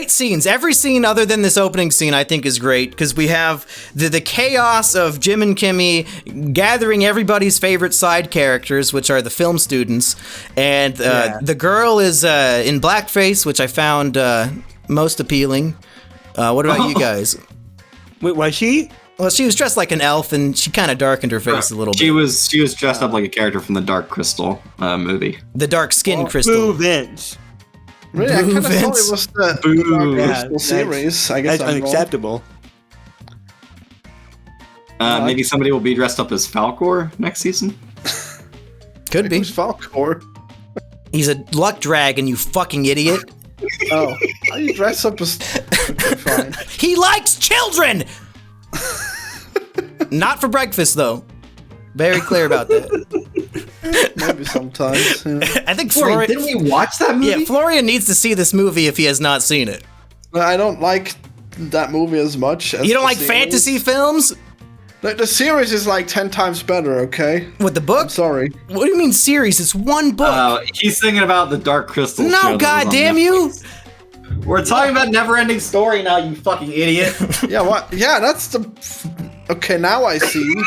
scenes. Every scene other than this opening scene I think is great, because we have the chaos of Jim and Kimmy gathering everybody's favorite side characters, which are the film students, and the girl is in blackface, which I found most appealing. What about you guys? Wait, was she? Well, she was dressed like an elf, and she kind of darkened her face a little bit. She was dressed up like a character from the Dark Crystal movie. The Dark Skin Crystal. Vince. Really, I kind of thought Vince. it was the Boo. Dark Yeah, Crystal series. I guess That's I'm wrong. unacceptable. Maybe somebody will be dressed up as Falcor next season. Could be. Who's Falcor? He's a luck dragon, you fucking idiot. Oh, how you dress up as? Okay, fine. He likes children! Not for breakfast, though. Very clear about that. Maybe sometimes. Yeah. I think Florian, Florian... didn't we watch that movie? Yeah, Florian needs to see this movie if he has not seen it. I don't like that movie as much. As You don't the like series. fantasy films? The series is like 10 times better. Okay. With the book? I'm sorry. What do you mean series? It's one book. He's thinking about the Dark Crystal. show No, that was on goddamn you! Netflix. We're talking about Neverending Story now, you fucking idiot. Yeah. What? Yeah. That's the. Okay. Now I see.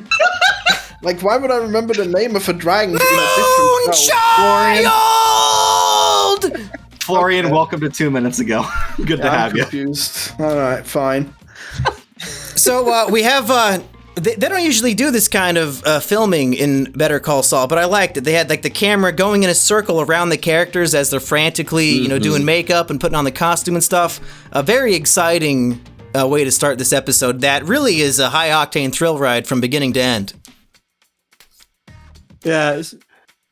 Like, why would I remember the name of a dragon in a different show? Moonchild! Florian, welcome to 2 minutes ago. Good to Yeah, I'm have you. confused. All right. Fine. So we have. They don't usually do this kind of filming in Better Call Saul, but I liked it. They had like the camera going in a circle around the characters as they're frantically, doing makeup and putting on the costume and stuff. A very exciting way to start this episode. That really is a high octane thrill ride from beginning to end. Yeah,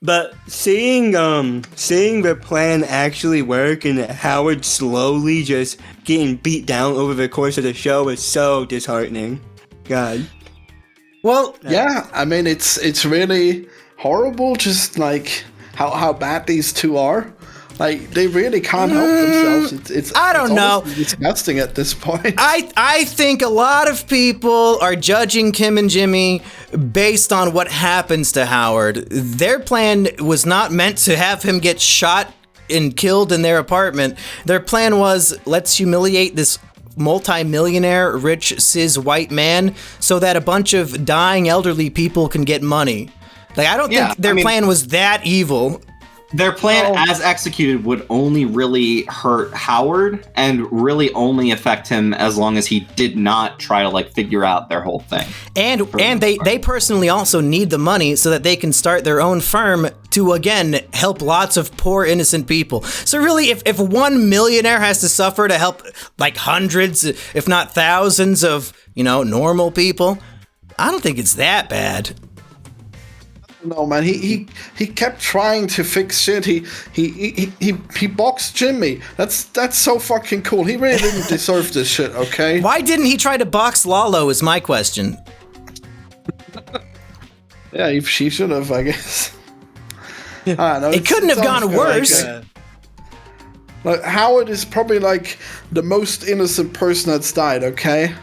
but seeing their plan actually work and Howard slowly just getting beat down over the course of the show was so disheartening. God. Well, Yeah. I mean, it's really horrible. Just like how bad these two are. Like, they really can't help themselves. It's I don't know. honestly disgusting at this point. I think a lot of people are judging Kim and Jimmy based on what happens to Howard. Their plan was not meant to have him get shot and killed in their apartment. Their plan was, let's humiliate this multi-millionaire, rich, cis white man so that a bunch of dying elderly people can get money. Like, I don't think their plan was that evil. Their plan, as executed, would only really hurt Howard and really only affect him as long as he did not try to figure out their whole thing. And they personally also need the money so that they can start their own firm to, again, help lots of poor innocent people. So really, if one millionaire has to suffer to help hundreds, if not thousands of, normal people, I don't think it's that bad. No, man, he kept trying to fix shit. He boxed Jimmy. That's so fucking cool. He really didn't deserve this shit, okay? Why didn't he try to box Lalo is my question. Yeah, she should have, I guess. I don't know, It couldn't have gone worse. Like, Howard is probably the most innocent person that's died, okay?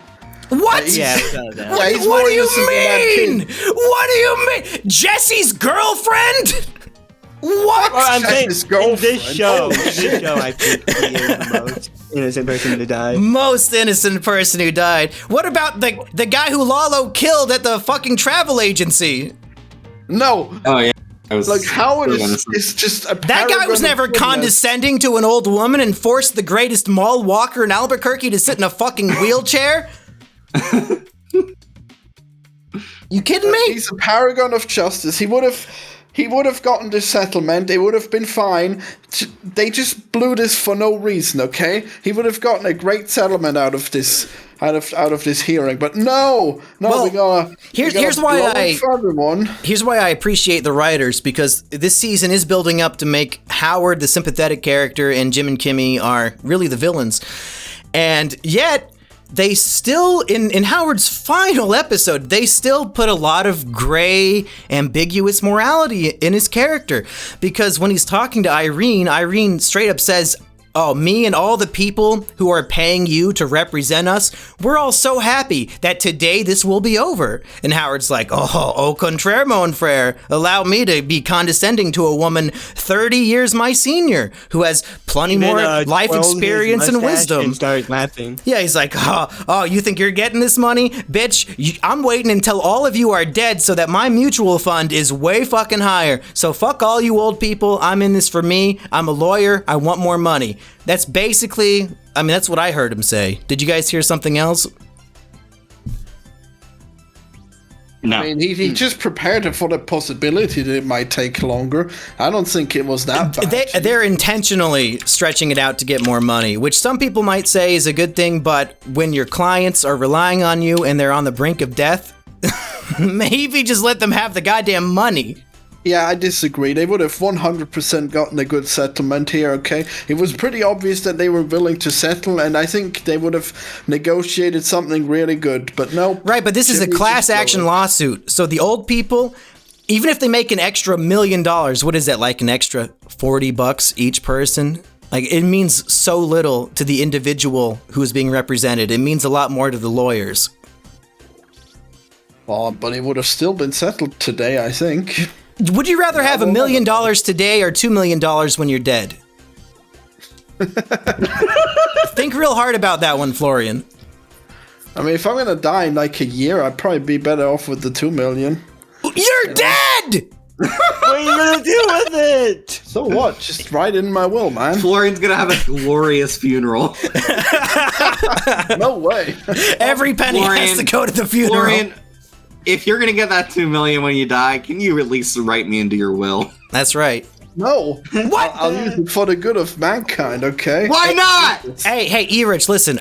What? Yeah, he's What more do you innocent than that mean? kid. What do you mean? Jesse's girlfriend? What? Well, I'm saying, His in girlfriend. this show, I think he is the most innocent person to die. Most innocent person who died. What about the guy who Lalo killed at the fucking travel agency? No, Oh, yeah. Howard is just a That guy was paragon of never goodness. condescending to an old woman and forced the greatest mall walker in Albuquerque to sit in a fucking wheelchair? You kidding me? He's a paragon of justice. He would have gotten this settlement. It would have been fine. They just blew this for no reason. Okay, he would have gotten a great settlement out of this hearing. But no, Well, we gotta. here's why blow it for everyone. Here's why I appreciate the writers, because this season is building up to make Howard the sympathetic character and Jim and Kimmy are really the villains. And yet, they still, in Howard's final episode, they still put a lot of gray, ambiguous morality in his character. Because when he's talking to Irene straight up says, "Oh, me and all the people who are paying you to represent us, we're all so happy that today this will be over." And Howard's like, "Oh, au contraire, mon frère. Allow me to be condescending to a woman 30 years my senior, who has plenty more life experience and wisdom." And started laughing. Yeah, he's like, oh, you think you're getting this money? Bitch, I'm waiting until all of you are dead so that my mutual fund is way fucking higher. So fuck all you old people. I'm in this for me. I'm a lawyer. I want more money. That's basically, that's what I heard him say. Did you guys hear something else? No. I mean, he just prepared her for the possibility that it might take longer. I don't think it was that bad. They're intentionally stretching it out to get more money, which some people might say is a good thing, but when your clients are relying on you and they're on the brink of death, maybe just let them have the goddamn money. Yeah, I disagree. They would have 100% gotten a good settlement here, okay? It was pretty obvious that they were willing to settle, and I think they would have negotiated something really good, but no. Right, but this is a class action lawsuit, so the old people, even if they make an extra $1 million, what is that, like an extra $40 each person? Like, it means so little to the individual who is being represented. It means a lot more to the lawyers. Oh, but it would have still been settled today, I think. Would you rather have $1 million today or $2 million when you're dead? Think real hard about that one, Florian. I mean, if I'm gonna die in like a year, I'd probably be better off with the 2 million. You're dead! What are you gonna do with it? So what? Just write in my will, man. Florian's gonna have a glorious funeral. No way. Every penny has to go to the funeral. Florian, if you're gonna get that 2 million when you die, can you at least write me into your will? That's right. No. What? I'll use it for the good of mankind, okay? Why not? Hey, E-Rich, listen,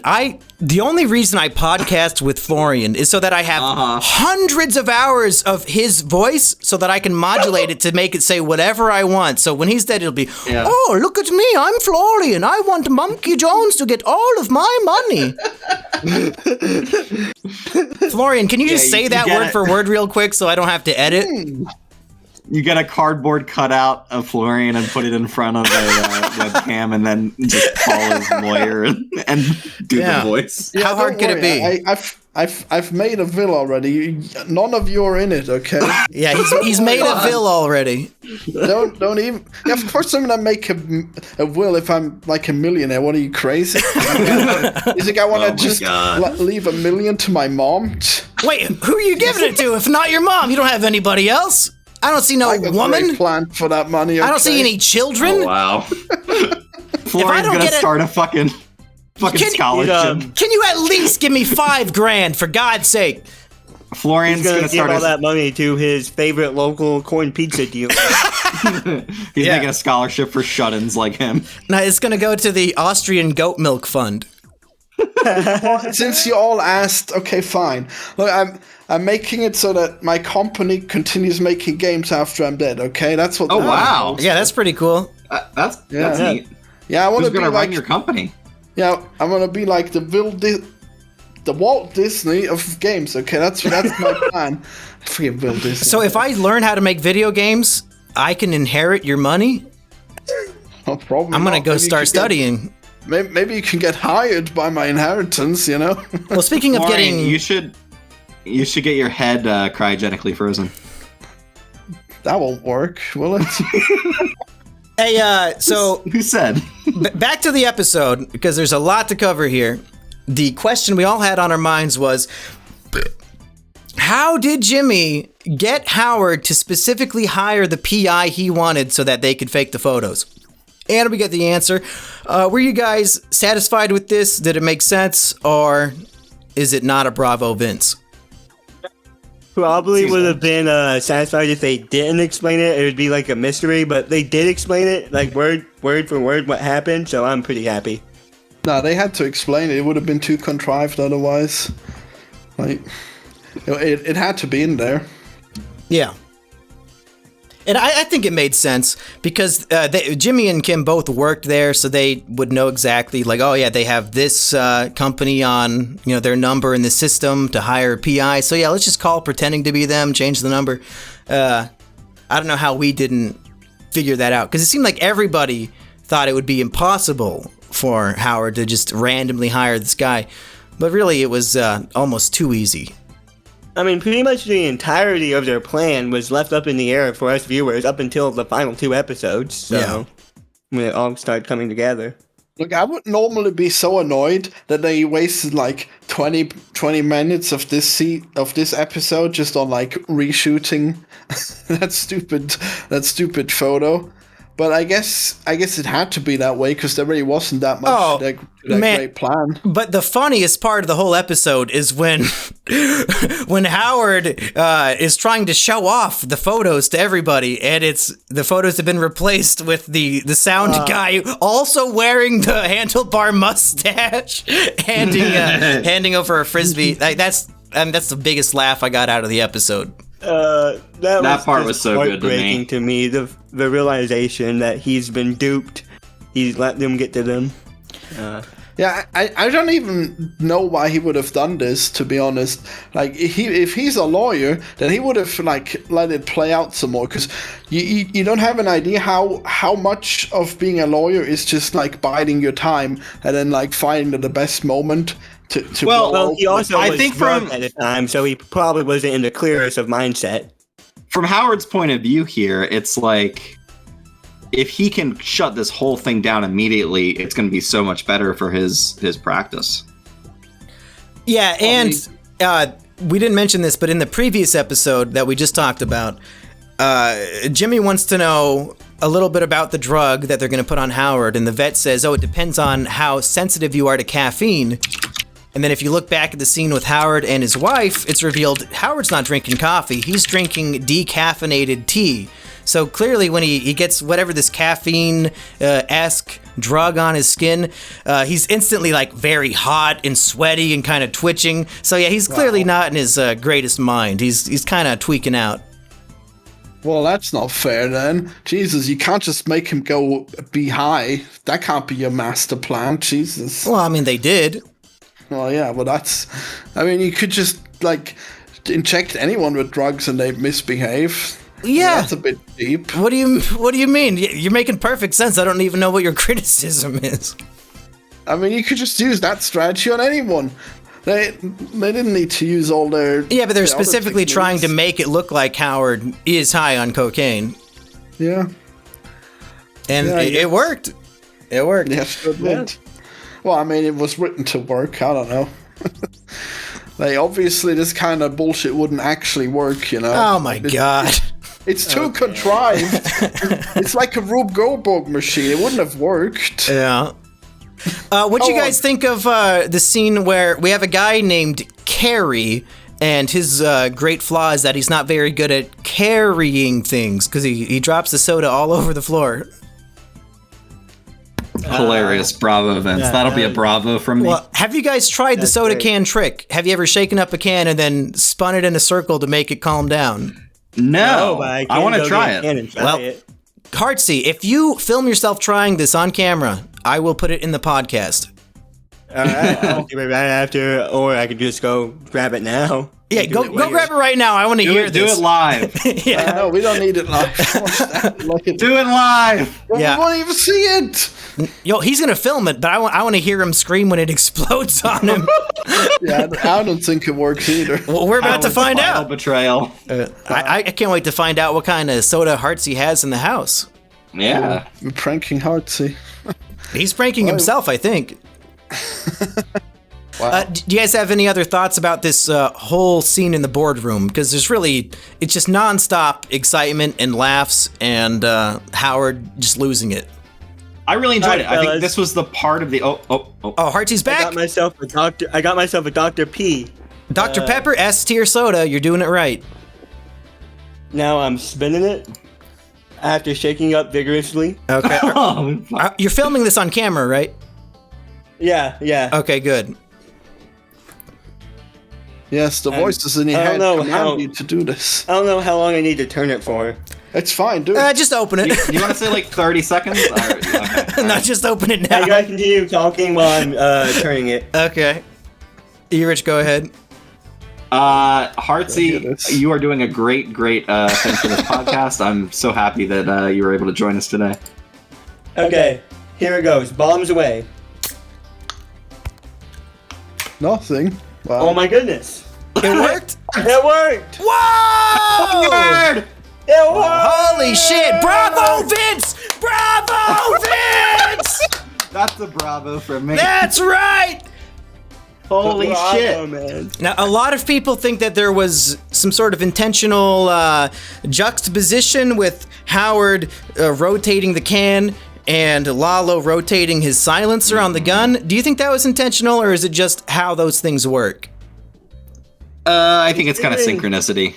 the only reason I podcast with Florian is so that I have hundreds of hours of his voice so that I can modulate it to make it say whatever I want. So when he's dead, it'll be, oh, look at me, I'm Florian. I want Monkey Jones to get all of my money. Florian, can you just say that word for word real quick so I don't have to edit? You get a cardboard cutout of Florian and put it in front of a webcam, and then just call his lawyer and do the voice. Yeah, how hard can it be? I've made a will already. None of you are in it, okay? Yeah, he's made a will already. Don't even. Yeah, of course I'm gonna make a will if I'm like a millionaire. What are you, crazy? You think I want to just leave $1 million to my mom? Wait, who are you giving it to if not your mom? You don't have anybody else? I don't see no woman. Plan for that money. Okay? I don't see any children. Oh, wow. Florian's gonna start a fucking scholarship. Can you at least give me $5,000 for God's sake? Florian's gonna give all that money to his favorite local corn pizza dealer. He's making a scholarship for shut-ins like him. No, it's gonna go to the Austrian Goat Milk Fund. Since you all asked, okay, fine. Look, I'm making it so that my company continues making games after I'm dead. Okay, that's what. Oh wow! Yeah, that's pretty cool. That's neat. Yeah, I want to be like run your company. Yeah, I'm gonna be like the Walt Disney of games. Okay, that's my plan. Forget Walt Disney. So if I learn how to make video games, I can inherit your money. No problem. I'm gonna go start studying. Maybe you can get hired by my inheritance. You know. Well, speaking of Florian, getting, you should get your head cryogenically frozen. That won't work, will it? Hey, so who said? Back to the episode, because there's a lot to cover here. The question we all had on our minds was, how did Jimmy get Howard to specifically hire the PI he wanted so that they could fake the photos? And we get the answer. Were you guys satisfied with this? Did it make sense? Or is it not a Bravo Vince? Probably would have been satisfied if they didn't explain it. It would be like a mystery, but they did explain it, like word for word what happened, so I'm pretty happy. No, they had to explain it. It would have been too contrived otherwise. Like, it had to be in there. Yeah. And I think it made sense because Jimmy and Kim both worked there, so they would know exactly, like, oh yeah, they have this company on, their number in the system to hire a PI. So yeah, let's just call pretending to be them, change the number. I don't know how we didn't figure that out, because it seemed like everybody thought it would be impossible for Howard to just randomly hire this guy, but really it was almost too easy. I mean, pretty much the entirety of their plan was left up in the air for us viewers up until the final 2 episodes. So when it all started coming together. Look, I would normally be so annoyed that they wasted like 20 minutes of this episode just on like reshooting that stupid photo. But I guess it had to be that way because there really wasn't that much to that great plan. But the funniest part of the whole episode is when when Howard is trying to show off the photos to everybody, and the photos have been replaced with the sound guy also wearing the handlebar mustache, handing over a frisbee. That's the biggest laugh I got out of the episode. That part was so good to me. The realization that he's been duped, he's let them get to them. Yeah, I don't even know why he would have done this, to be honest. Like, if he's a lawyer, then he would have, like, let it play out some more, because you don't have an idea how much of being a lawyer is just, like, biding your time and then, like, finding the best moment to well, he also was drunk at the time, so he probably wasn't in the clearest of mindset. From Howard's point of view here, it's like, if he can shut this whole thing down immediately, it's going to be so much better for his practice. Yeah, and we didn't mention this, but in the previous episode that we just talked about, Jimmy wants to know a little bit about the drug that they're going to put on Howard, and the vet says, it depends on how sensitive you are to caffeine. And then if you look back at the scene with Howard and his wife, it's revealed Howard's not drinking coffee, he's drinking decaffeinated tea. So clearly when he gets whatever this caffeine-esque drug on his skin, he's instantly like very hot and sweaty and kind of twitching. So yeah, he's clearly not in his greatest mind. He's kind of tweaking out. Well, that's not fair then. Jesus, you can't just make him go be high. That can't be your master plan, Jesus. Well, I mean, they did. Well, yeah, but you could just, like, inject anyone with drugs and they misbehave. Yeah. That's a bit deep. What do you mean? You're making perfect sense. I don't even know what your criticism is. I mean, you could just use that strategy on anyone. They didn't need to use all their... Yeah, but they're specifically trying to make it look like Howard is high on cocaine. Yeah. And it worked. It worked. Yes, it did. Well, I mean, it was written to work. I don't know. Like, obviously, this kind of bullshit wouldn't actually work, you know? Oh, my God. It's too contrived. It's like a Rube Goldberg machine. It wouldn't have worked. Yeah. What'd you guys think of the scene where we have a guy named Carrie, and his great flaw is that he's not very good at carrying things, because he drops the soda all over the floor. Hilarious. Bravo, Vince. That'll be a bravo from me. Well, have you guys tried the soda can trick? Have you ever shaken up a can and then spun it in a circle to make it calm down? No, I want to try it. Well, Hartsy, if you film yourself trying this on camera, I will put it in the podcast. All right, I'll do it right after, or I could just go grab it now. Yeah, go grab it right now. I want to hear this. Do it live. Yeah. No, we don't need it live. Do it live. Yeah. We won't even see it. Yo, he's gonna film it, but I want to hear him scream when it explodes on him. Yeah, I don't think it works either. Well, we're about to find out. Betrayal. I can't wait to find out what kind of soda Hartsy has in the house. Yeah. We're pranking Hartsy. He's pranking himself, I think. Wow. Do you guys have any other thoughts about this whole scene in the boardroom? Because it's just nonstop excitement and laughs, and Howard just losing it. I really enjoyed it. I think this was the part of the Oh, Hartsy's back. I got myself a Dr. P. Dr. Pepper S tier soda. You're doing it right. Now I'm spinning it after shaking up vigorously. Okay. You're filming this on camera, right? Yeah. Okay, good. Yes, the voices in your head command you to do this. I don't know how long I need to turn it for. It's fine, dude. Just open it. You want to say like 30 seconds? Okay. No, just open it now. I gotta continue talking while I'm turning it. Okay. Rich, go ahead. Hartsy, you are doing a great thing for this podcast. I'm so happy that you were able to join us today. Okay, here it goes. Bombs away. Nothing. Wow. Oh my goodness. It worked? It worked! Whoa! It worked! Holy shit! Bravo, Vince! Bravo, Vince! That's a bravo from me. That's right! Holy shit. Oh, man. Now, a lot of people think that there was some sort of intentional juxtaposition with Howard rotating the can and Lalo rotating his silencer on the gun. Do you think that was intentional, or is it just how those things work? I think it's kind of synchronicity.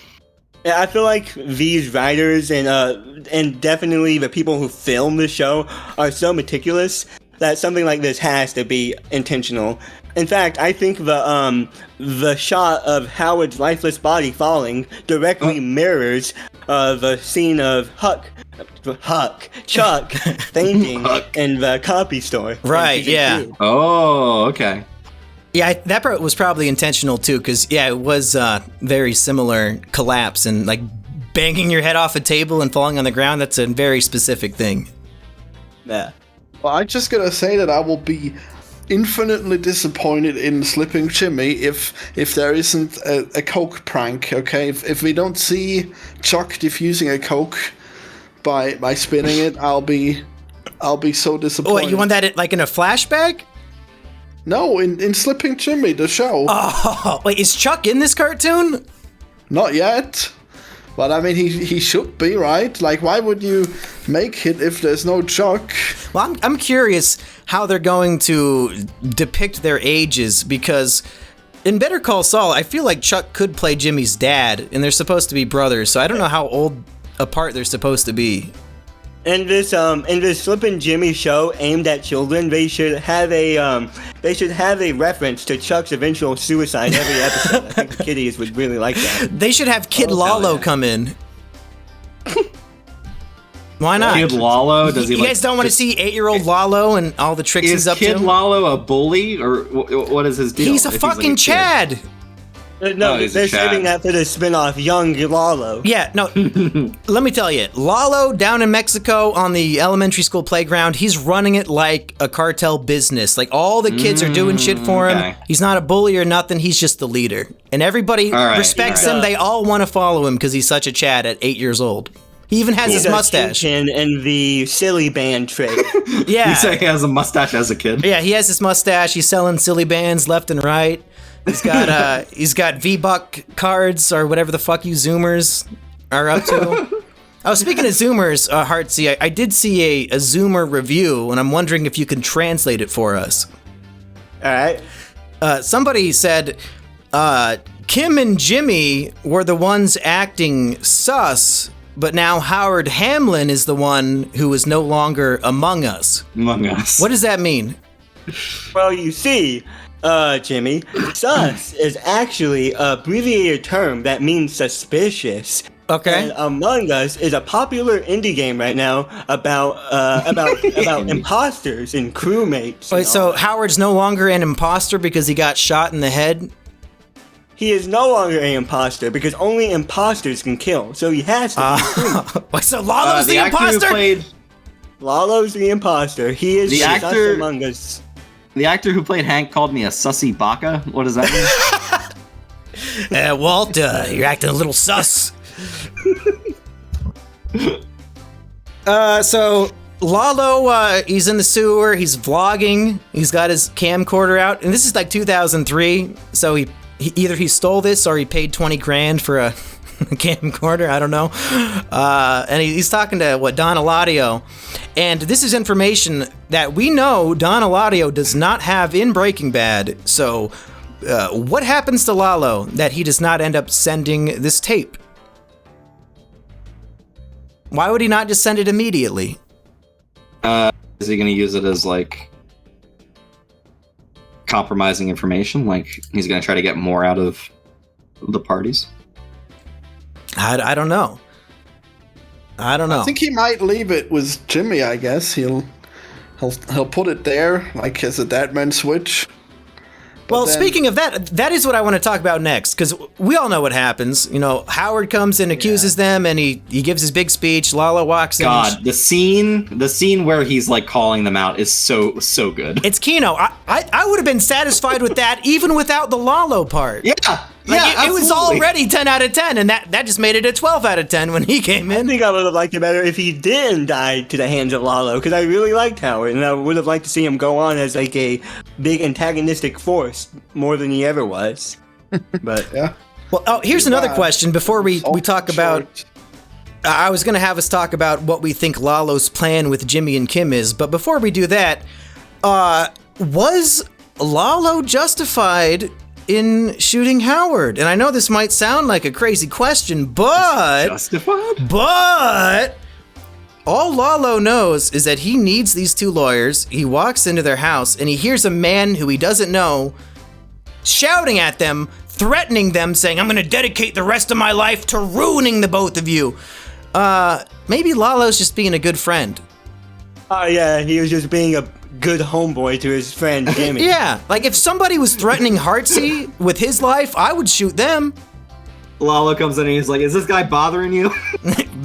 Yeah, I feel like these writers and definitely the people who film the show are so meticulous that something like this has to be intentional. In fact, I think the shot of Howard's lifeless body falling directly mirrors the scene of Chuck fainting in the copy store. Right, yeah. Oh, okay. Yeah, that part was probably intentional too, because it was very similar collapse and like banging your head off a table and falling on the ground. That's a very specific thing. Yeah. Well, I just gotta say that I will be infinitely disappointed in Slipping Jimmy if there isn't a Coke prank. Okay, if we don't see Chuck diffusing a Coke by spinning it, I'll be so disappointed. Oh, wait, you want that in a flashback? No, in Slipping Jimmy, the show. Oh, wait, is Chuck in this cartoon? Not yet. But I mean, he should be, right? Like, why would you make it if there's no Chuck? Well, I'm curious how they're going to depict their ages, because in Better Call Saul, I feel like Chuck could play Jimmy's dad, and they're supposed to be brothers, so I don't know how old apart they're supposed to be. In this Slippin' Jimmy show aimed at children, they should have a reference to Chuck's eventual suicide every episode. I think the kiddies would really like that. They should have Kid Lalo come in. Why not? Kid Lalo? Does he? You guys don't want to see 8-year-old Lalo and all the tricks he's up to? Is Kid Lalo a bully, or what is his deal? He's a fucking Chad. No, they're saving that for the spin-off, Young Lalo. Yeah, no, let me tell you, Lalo down in Mexico on the elementary school playground, he's running it like a cartel business. Like, all the kids are doing shit for him. Okay. He's not a bully or nothing, he's just the leader. And everybody respects him, they all want to follow him because he's such a Chad at 8 years old. He even has his mustache. And the silly band trick. Yeah. You say he has a mustache as a kid? Yeah, he has his mustache, he's selling silly bands left and right. He's got V-Buck cards or whatever the fuck you Zoomers are up to. Oh, speaking of Zoomers, Hartsy, I did see a Zoomer review, and I'm wondering if you can translate it for us. All right. Somebody said Kim and Jimmy were the ones acting sus, but now Howard Hamlin is the one who is no longer among us. Among us. What does that mean? Well, you see, Jimmy, sus is actually a abbreviated term that means suspicious. Okay. And Among Us is a popular indie game right now about imposters and crewmates. Wait, so Howard's no longer an imposter because he got shot in the head? He is no longer an imposter because only imposters can kill. So he has to be a crewmate. Wait, so Lalo's the actor imposter? Who played, Lalo's the imposter. He is the sus actor Among Us. The actor who played Hank called me a sussy baka. What does that mean? Walt, you're acting a little sus. So Lalo, he's in the sewer, he's vlogging, he's got his camcorder out, and this is like 2003, so he either he stole this or he paid 20 grand for a camcorder, I don't know. And he's talking to, Don Eladio. And this is information that we know Don Eladio does not have in Breaking Bad. So what happens to Lalo that he does not end up sending this tape? Why would he not just send it immediately? Is he going to use it as, like, compromising information? Like, he's going to try to get more out of the parties? I don't know. I think he might leave it with Jimmy, I guess. He'll put it there, like as a Deadman switch. Well, speaking of that is what I want to talk about next, because we all know what happens. You know, Howard comes and accuses them, and he gives his big speech. Lalo walks in. God, the scene where he's like calling them out is so good. It's Kino. I would have been satisfied with that even without the Lalo part. Yeah, It was already 10 out of 10, and that just made it a 12 out of 10 when he came I in. think I would have liked it better if he didn't die to the hands of Lalo, because I really liked Howard, and I would have liked to see him go on as like a big antagonistic force more than he ever was. But Yeah. Well, here's another question before we talk about... I was going to have us talk about what we think Lalo's plan with Jimmy and Kim is, but before we do that, was Lalo justified in shooting Howard? And I know this might sound like a crazy question, but... Justified? But... all Lalo knows is that he needs these two lawyers. He walks into their house, and he hears a man who he doesn't know shouting at them, threatening them, saying, I'm going to dedicate the rest of my life to ruining the both of you. Maybe Lalo's just being a good friend. oh yeah, he was just being a good homeboy to his friend Jimmy. Yeah, like if somebody was threatening Hartsy with his life, I would shoot them. Lalo comes in and he's like, is this guy bothering you?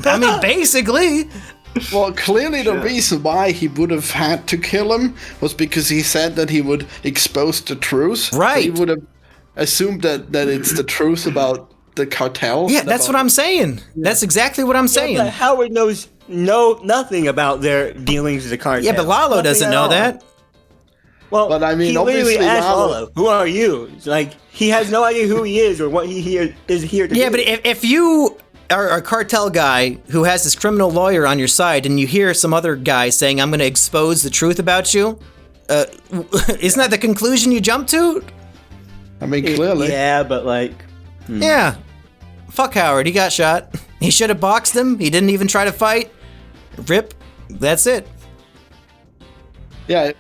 I mean, basically. Well, clearly the reason why he would have had to kill him was because he said that he would expose the truth. Right. So he would have assumed that it's the truth about the cartel. Yeah, that's what I'm saying. That's exactly what I'm saying. But Howard knows nothing about their dealings with the cartel. Yeah, but Lalo Nothing doesn't at know all. that. Well, But I mean, he literally obviously asked Lalo- Lalo, "Who are you?" It's like he has no idea who he is or what he is here to do. Yeah, but if you are a cartel guy who has this criminal lawyer on your side and you hear some other guy saying, I'm going to expose the truth about you, isn't that the conclusion you jump to? I mean, clearly. Yeah, but like, Yeah. Fuck Howard, he got shot. He should have boxed him. He didn't even try to fight. Rip. That's it. Yeah.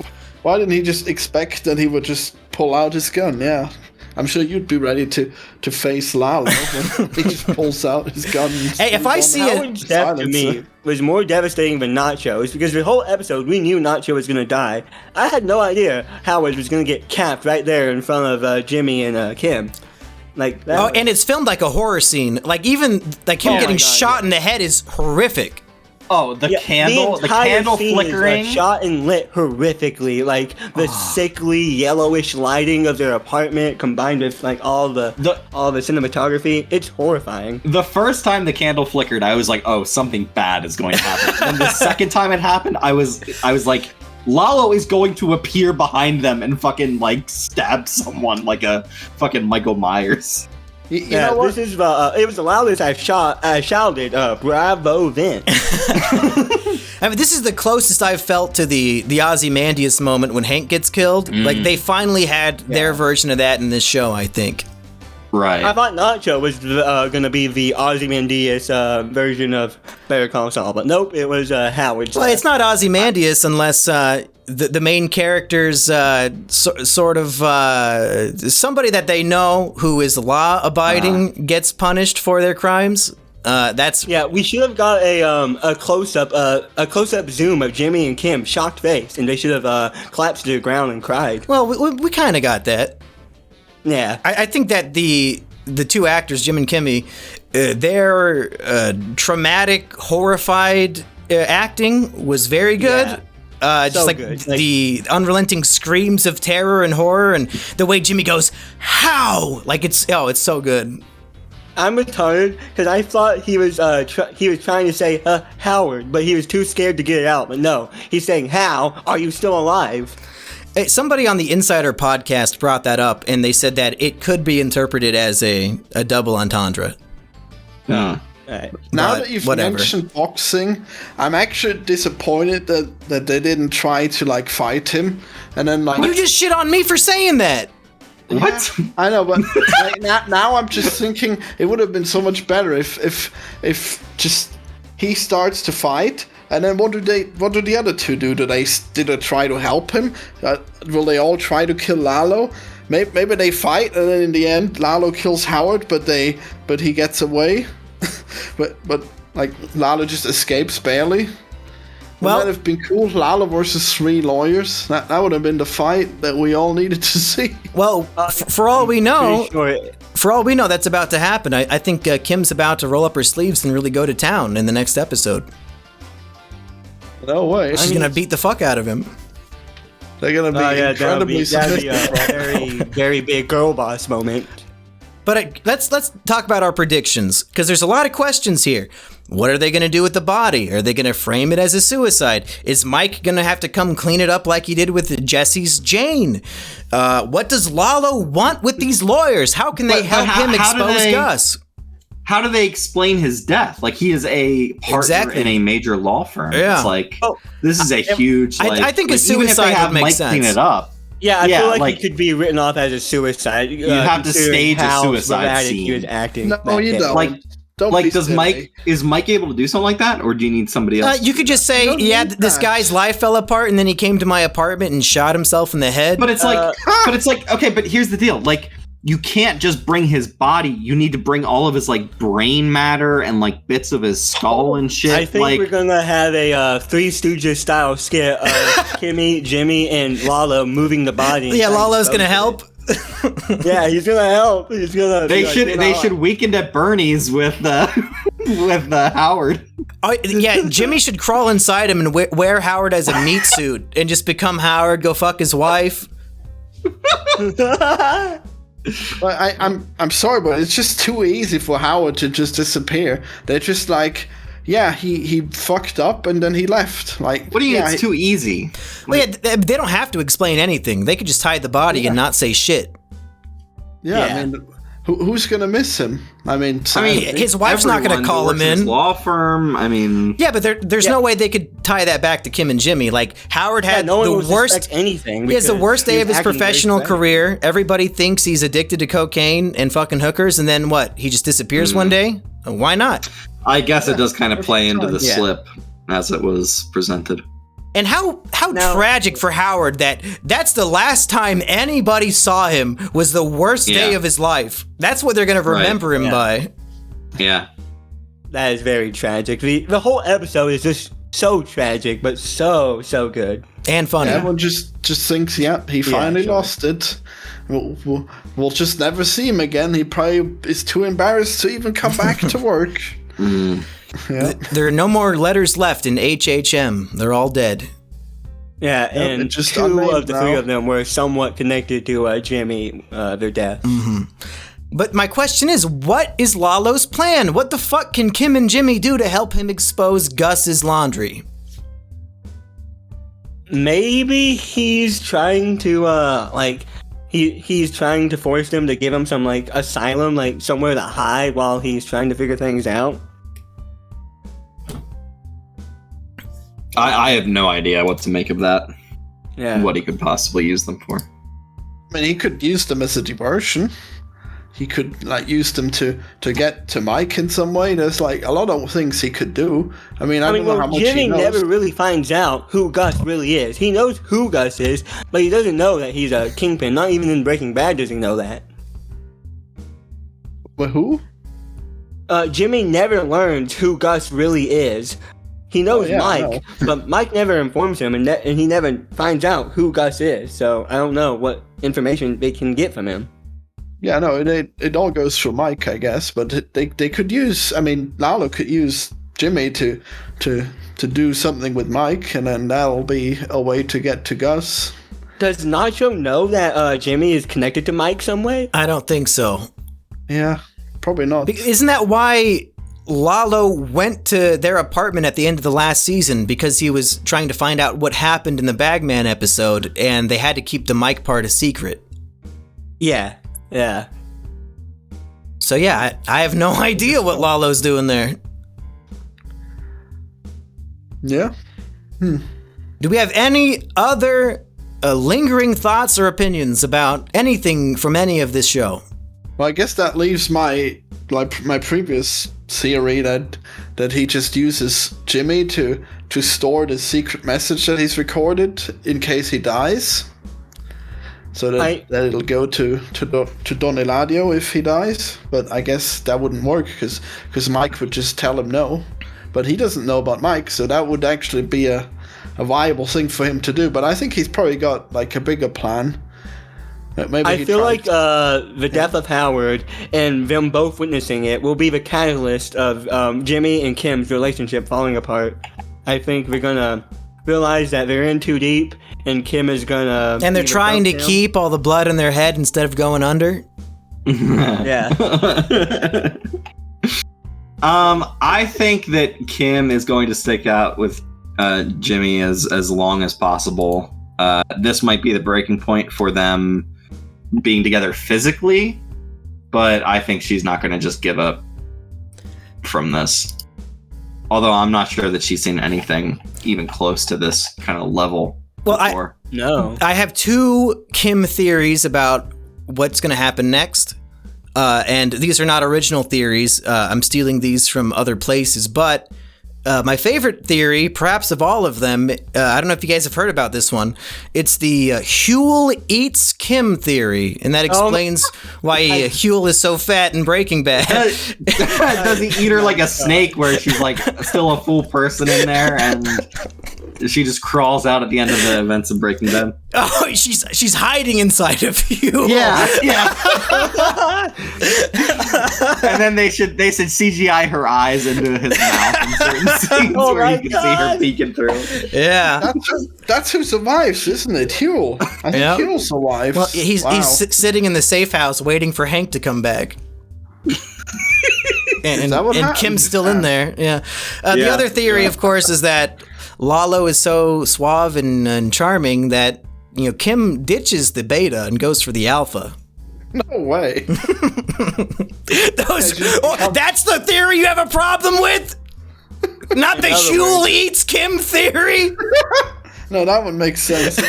Why didn't he just expect that he would just pull out his gun? Yeah. I'm sure you'd be ready to face Lalo when he just pulls out his gun. Hey, if I see it, Howard's death to me was more devastating than Nacho's because the whole episode we knew Nacho was gonna die. I had no idea Howard was gonna get capped right there in front of Jimmy and Kim. Like that. oh, and it's filmed like a horror scene. Like even like him Oh my getting God, shot in the head is horrific. Oh, the candle entire scene flickering. is, shot and lit horrifically. Like the sickly yellowish lighting of their apartment combined with like all the cinematography. It's horrifying. The first time the candle flickered, I was like, "Oh, something bad is going to happen." And the second time it happened, I was like, "Lalo is going to appear behind them and fucking like stab someone like a fucking Michael Myers." You know what? This is it was the loudest I shouted. Bravo, Vince. I mean, this is the closest I've felt to the Ozymandias moment when Hank gets killed. Like they finally had their version of that in this show, I think. Right. I thought Nacho was going to be the Ozymandias version of Better Call Saul, but nope, it was Howard. Well, it's not Ozymandias unless the main character's sort of somebody that they know who is law-abiding gets punished for their crimes. That's Yeah, we should have got a close-up zoom of Jimmy and Kim, shocked face, and they should have collapsed to the ground and cried. well, we kind of got that. Yeah. I think that the two actors, Jim and Kimmy, their traumatic, horrified acting was very good. Just So like good. the unrelenting screams of terror and horror, and the way Jimmy goes, "How?" Like it's so good. I'm retarded because I thought he was trying to say Howard, but he was too scared to get it out. But no, he's saying, "How are you still alive?" Hey, somebody on the Insider podcast brought that up, and they said that it could be interpreted as a double entendre. Right. Now But that you've whatever. mentioned boxing, I'm actually disappointed that they didn't try to like fight him, and then like You just shit on me for saying that. What? I know, but like, now I'm just thinking it would have been so much better if just he starts to fight, and then what do the other two do? Did they try to help him? Will they all try to kill Lalo? Maybe they fight, and then in the end Lalo kills Howard, but he gets away. but like Lalo just escapes barely. Well- Would that have been cool? Lalo versus 3 lawyers. That would have been the fight that we all needed to see. Well, for all we know, Pretty sure that's about to happen. I think Kim's about to roll up her sleeves and really go to town in the next episode. No way. She's gonna beat the fuck out of him. They're gonna be that'd incredibly be a submissive. very, very big girl boss moment. But let's talk about our predictions, because there's a lot of questions here. What are they going to do with the body? Are they going to frame it as a suicide? Is Mike going to have to come clean it up like he did with Jesse's Jane? What does Lalo want with these lawyers? How can they help him expose Gus? How do they explain his death? Like, he is a partner in a major law firm. Yeah. It's like, this is a huge, I think a even if they suicide have would make Mike sense. clean it up. Yeah, I feel like he could be written off as a suicide. You have to stage a suicide scene. He was acting. No, you don't. Is Mike able to do something like that, or do you need somebody else? You could just say, this guy's life fell apart, and then he came to my apartment and shot himself in the head. But it's like, okay, but here's the deal. Like, you can't just bring his body. You need to bring all of his like brain matter and like bits of his skull and shit. I think we're gonna have a Three Stooges style skit of Kimmy, Jimmy, and Lalo moving the body. Yeah, Lalo's gonna help. Yeah, he's gonna help. He's gonna. They should Weekend at Bernie's with Howard. Oh, yeah, Jimmy should crawl inside him and wear Howard as a meat suit and just become Howard. Go fuck his wife. I'm sorry, but it's just too easy for Howard to just disappear. They're just like, yeah, he fucked up and then he left. Like, what do you mean it's too easy? Well, yeah, they don't have to explain anything. They could just hide the body and not say shit. Yeah, I mean, who's gonna miss him? I mean, his wife's not gonna call him in. His law firm. I mean, yeah, but there's no way they could tie that back to Kim and Jimmy. Like, Howard had the worst anything. He has the worst day of his professional career. Everybody thinks he's addicted to cocaine and fucking hookers, and then what? He just disappears one day? Why not? I guess it does kind of play into the slip as it was presented. And how tragic for Howard that's the last time anybody saw him was the worst day of his life. That's what they're going to remember him by. Yeah. That is very tragic. The whole episode is just so tragic, but so good. And funny. Everyone just thinks, he finally lost it. We'll just never see him again. He probably is too embarrassed to even come back to work. Yeah. There are no more letters left in HHM. They're all dead. Yeah, and just two of the three of them were somewhat connected to Jimmy, their death. Mm-hmm. But my question is, what is Lalo's plan? What the fuck can Kim and Jimmy do to help him expose Gus's laundry? Maybe he's trying to, he's trying to force them to give him some, asylum, somewhere to hide while he's trying to figure things out. I have no idea what to make of that. Yeah. What he could possibly use them for. I mean, he could use them as a diversion. He could use them to get to Mike in some way. There's a lot of things he could do. I don't know how much Jimmy he knows. never really finds out who Gus really is. He knows who Gus is, but he doesn't know that he's a kingpin. Not even in Breaking Bad does he know that. But who? Jimmy never learns who Gus really is. He knows Mike, but Mike never informs him, and he never finds out who Gus is. So I don't know what information they can get from him. Yeah, no, it all goes through Mike, I guess. But they could use. Lalo could use Jimmy to do something with Mike, and then that'll be a way to get to Gus. Does Nacho know that Jimmy is connected to Mike some way? I don't think so. Yeah, probably not. Isn't that why Lalo went to their apartment at the end of the last season? Because he was trying to find out what happened in the Bagman episode, and they had to keep the Mike part a secret. Yeah. So yeah, I have no idea what Lalo's doing there. Yeah. Do we have any other lingering thoughts or opinions about anything from any of this show? Well, I guess that leaves my previous theory that he just uses Jimmy to store the secret message that he's recorded in case he dies. So that it'll go to Don Eladio if he dies. But I guess that wouldn't work because Mike would just tell him no. But he doesn't know about Mike, so that would actually be a viable thing for him to do. But I think he's probably got a bigger plan. Maybe I feel like the death of Howard and them both witnessing it will be the catalyst of Jimmy and Kim's relationship falling apart. I think we're gonna realize that they're in too deep, and Kim is gonna... And they're trying to keep all the blood in their head instead of going under? Yeah. I think that Kim is going to stick out with Jimmy as long as possible. This might be the breaking point for them being together physically, but I think she's not going to just give up from this. Although I'm not sure that she's seen anything even close to this kind of level before. I have two Kim theories about what's going to happen next. And these are not original theories. I'm stealing these from other places. But my favorite theory, perhaps of all of them, I don't know if you guys have heard about this one. It's the Huel eats Kim theory. And that explains why Huel is so fat in Breaking Bad. Does he eat her like a snake where she's like still a full person in there and she just crawls out at the end of the events of Breaking Bad? Oh, she's hiding inside of you. Yeah. And then they should CGI her eyes into his mouth in certain scenes where you can see her peeking through. Yeah. That's who survives, isn't it? Huel. I think Huel survives. Well, he's sitting in the safe house waiting for Hank to come back. and Kim's still in there. Yeah. The other theory, of course, is that Lalo is so suave and charming that Kim ditches the beta and goes for the alpha. No way. That's the theory you have a problem with? Not the Huel eats Kim theory? No, that one makes sense.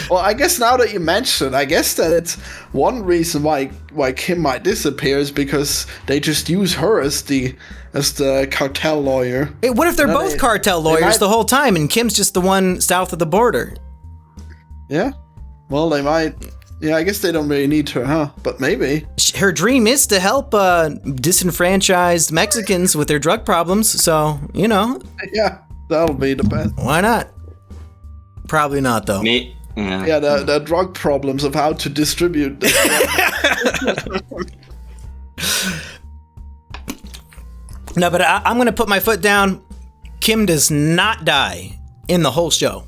Well, I guess now that you mention it, I guess that it's one reason why Kim might disappear is because they just use her as the cartel lawyer. Hey, what if they're both cartel lawyers the whole time and Kim's just the one south of the border? Yeah. Well, they might. Yeah, I guess they don't really need her, huh? But maybe. Her dream is to help disenfranchised Mexicans with their drug problems, so, Yeah, that'll be the best. Why not? Probably not, though. Yeah, the drug problems of how to distribute this. No, but I'm going to put my foot down. Kim does not die in the whole show.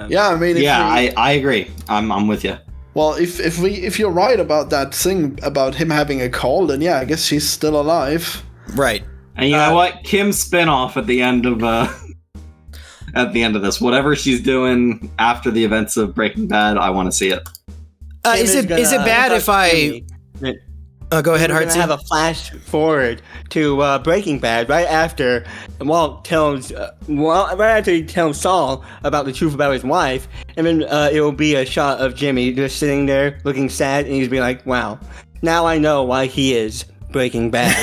Yeah, I mean, I agree. I'm with you. Well, if you're right about that thing about him having a call, then yeah, I guess she's still alive. Right. And you know what? Kim's spinoff at the end of this, whatever she's doing after the events of Breaking Bad, I want to see it. Is it bad if I? Go ahead, Hartsy. We're gonna have a flash forward to Breaking Bad right after Walt tells he tells Saul about the truth about his wife, and then it will be a shot of Jimmy just sitting there looking sad, and he's be like, "Wow, now I know why he is Breaking Bad."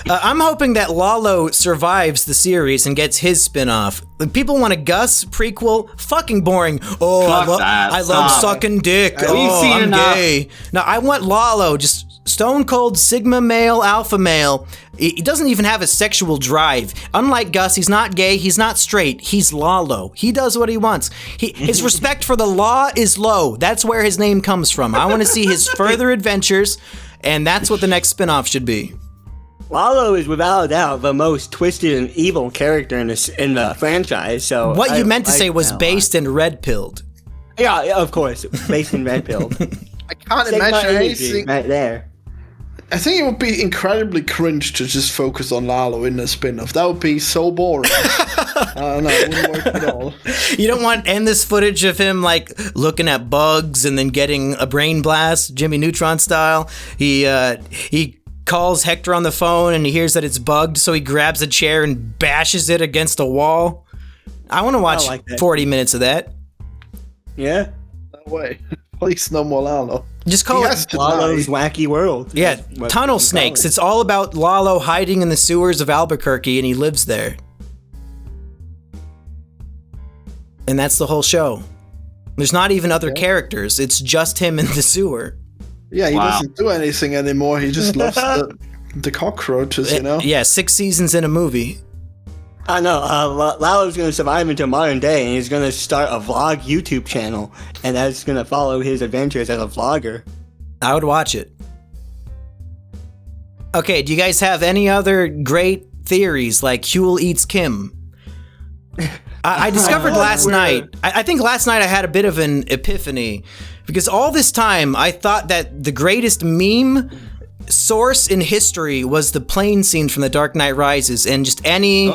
I'm hoping that Lalo survives the series and gets his spin-off. People want a Gus prequel? Fucking boring. Oh, I love sucking dick. I'm enough. Gay. No, I want Lalo, just stone cold Sigma male, alpha male. He doesn't even have a sexual drive. Unlike Gus, he's not gay, he's not straight, he's Lalo. He does what he wants. His respect for the law is low. That's where his name comes from. I want to see his further adventures, and that's what the next spin-off should be. Lalo is without a doubt the most twisted and evil character in the franchise. So what you meant to say was based and red-pilled. Yeah, of course, based and red-pilled. I can't imagine anything right there. I think it would be incredibly cringe to just focus on Lalo in the spin-off. That would be so boring. No, it wouldn't work at all. You don't want endless footage of him like looking at bugs and then getting a brain blast, Jimmy Neutron style. He calls Hector on the phone and he hears that it's bugged, so he grabs a chair and bashes it against a wall. I want to watch 40 minutes of that. Yeah. No way. Please, no more Lalo. Just call it Lalo's Wacky World. Yeah, Tunnel Snakes. It's all about Lalo hiding in the sewers of Albuquerque, and he lives there. And that's the whole show. There's not even other characters. It's just him in the sewer. Yeah, he doesn't do anything anymore. He just loves the cockroaches, you know? Yeah, 6 seasons in a movie. I know. Lalo's going to survive into modern day, and he's going to start a vlog YouTube channel, and that's going to follow his adventures as a vlogger. I would watch it. Okay, do you guys have any other great theories like Huel eats Kim? I discovered last night. I think last night I had a bit of an epiphany because all this time I thought that the greatest meme source in history was the plane scene from The Dark Knight Rises, and just any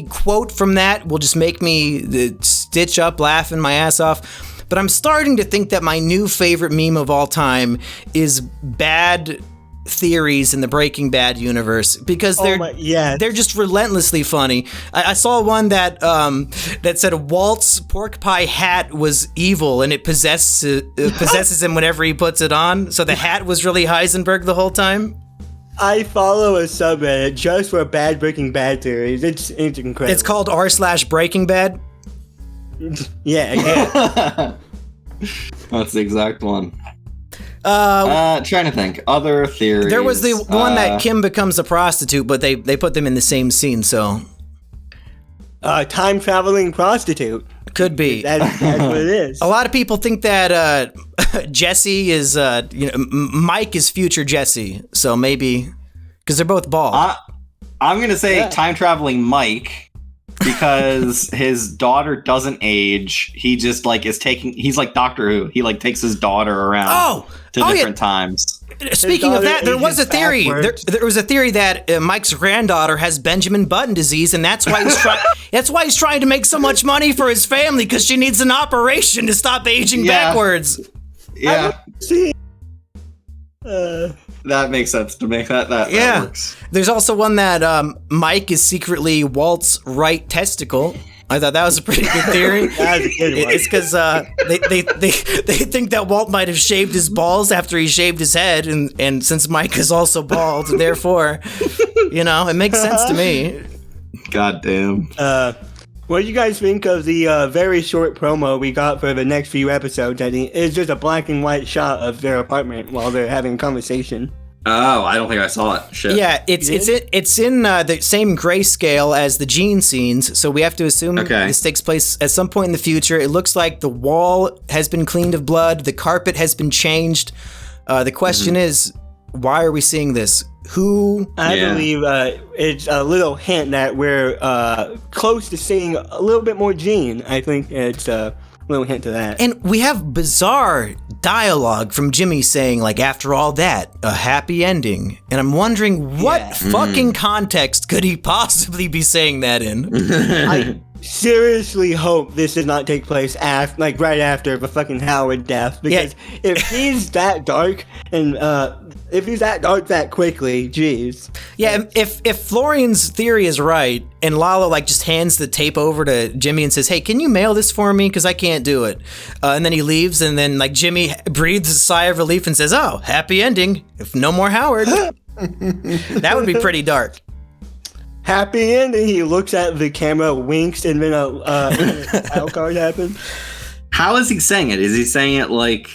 quote from that will just make me stitch up laughing my ass off. But I'm starting to think that my new favorite meme of all time is bad theories in the Breaking Bad universe because they're just relentlessly funny. I saw one that said Walt's pork pie hat was evil and it possesses him whenever he puts it on. So the hat was really Heisenberg the whole time. I follow a subreddit just for bad Breaking Bad theories. It's incredible. It's called r/Breaking Bad. Yeah. That's the exact one. Trying to think. Other theories. There was the one that Kim becomes a prostitute, but they put them in the same scene, so. Time traveling prostitute. Could be. That's what it is. A lot of people think that Jesse is, Mike is future Jesse, so maybe, because they're both bald. I'm going to say time traveling Mike. Because his daughter doesn't age, he just he's like Doctor Who. He takes his daughter around to different times. Speaking of that, there was a theory. There was a theory that Mike's granddaughter has Benjamin Button disease, and that's why he's trying to make so much money for his family because she needs an operation to stop aging backwards. Yeah. That makes sense to me. That works. There's also one that Mike is secretly Walt's right testicle. I thought that was a pretty good theory. That's a good one. It's because they think that Walt might have shaved his balls after he shaved his head, and since Mike is also bald, therefore, it makes sense to me. God damn. What do you guys think of the very short promo we got for the next few episodes? It's just a black and white shot of their apartment while they're having a conversation. Oh, I don't think I saw it. Shit. Yeah, it's in the same grayscale as the Gene scenes, so we have to assume this takes place at some point in the future. It looks like the wall has been cleaned of blood, the carpet has been changed. The question is, why are we seeing this? Who? I believe it's a little hint that we're close to seeing a little bit more Gene. I think it's a little hint to that. And we have bizarre dialogue from Jimmy saying, after all that, a happy ending. And I'm wondering what fucking context could he possibly be saying that in? I seriously hope this does not take place right after the fucking Howard death, because if he's that dark and if he's that dark that quickly, jeez. Yeah, if Florian's theory is right, and Lalo just hands the tape over to Jimmy and says, "Hey, can you mail this for me? Because I can't do it." And then he leaves, and then Jimmy breathes a sigh of relief and says, "Oh, happy ending. If no more Howard." That would be pretty dark. Happy ending. He looks at the camera, winks, and then a title card happens. How is he saying it? Is he saying it like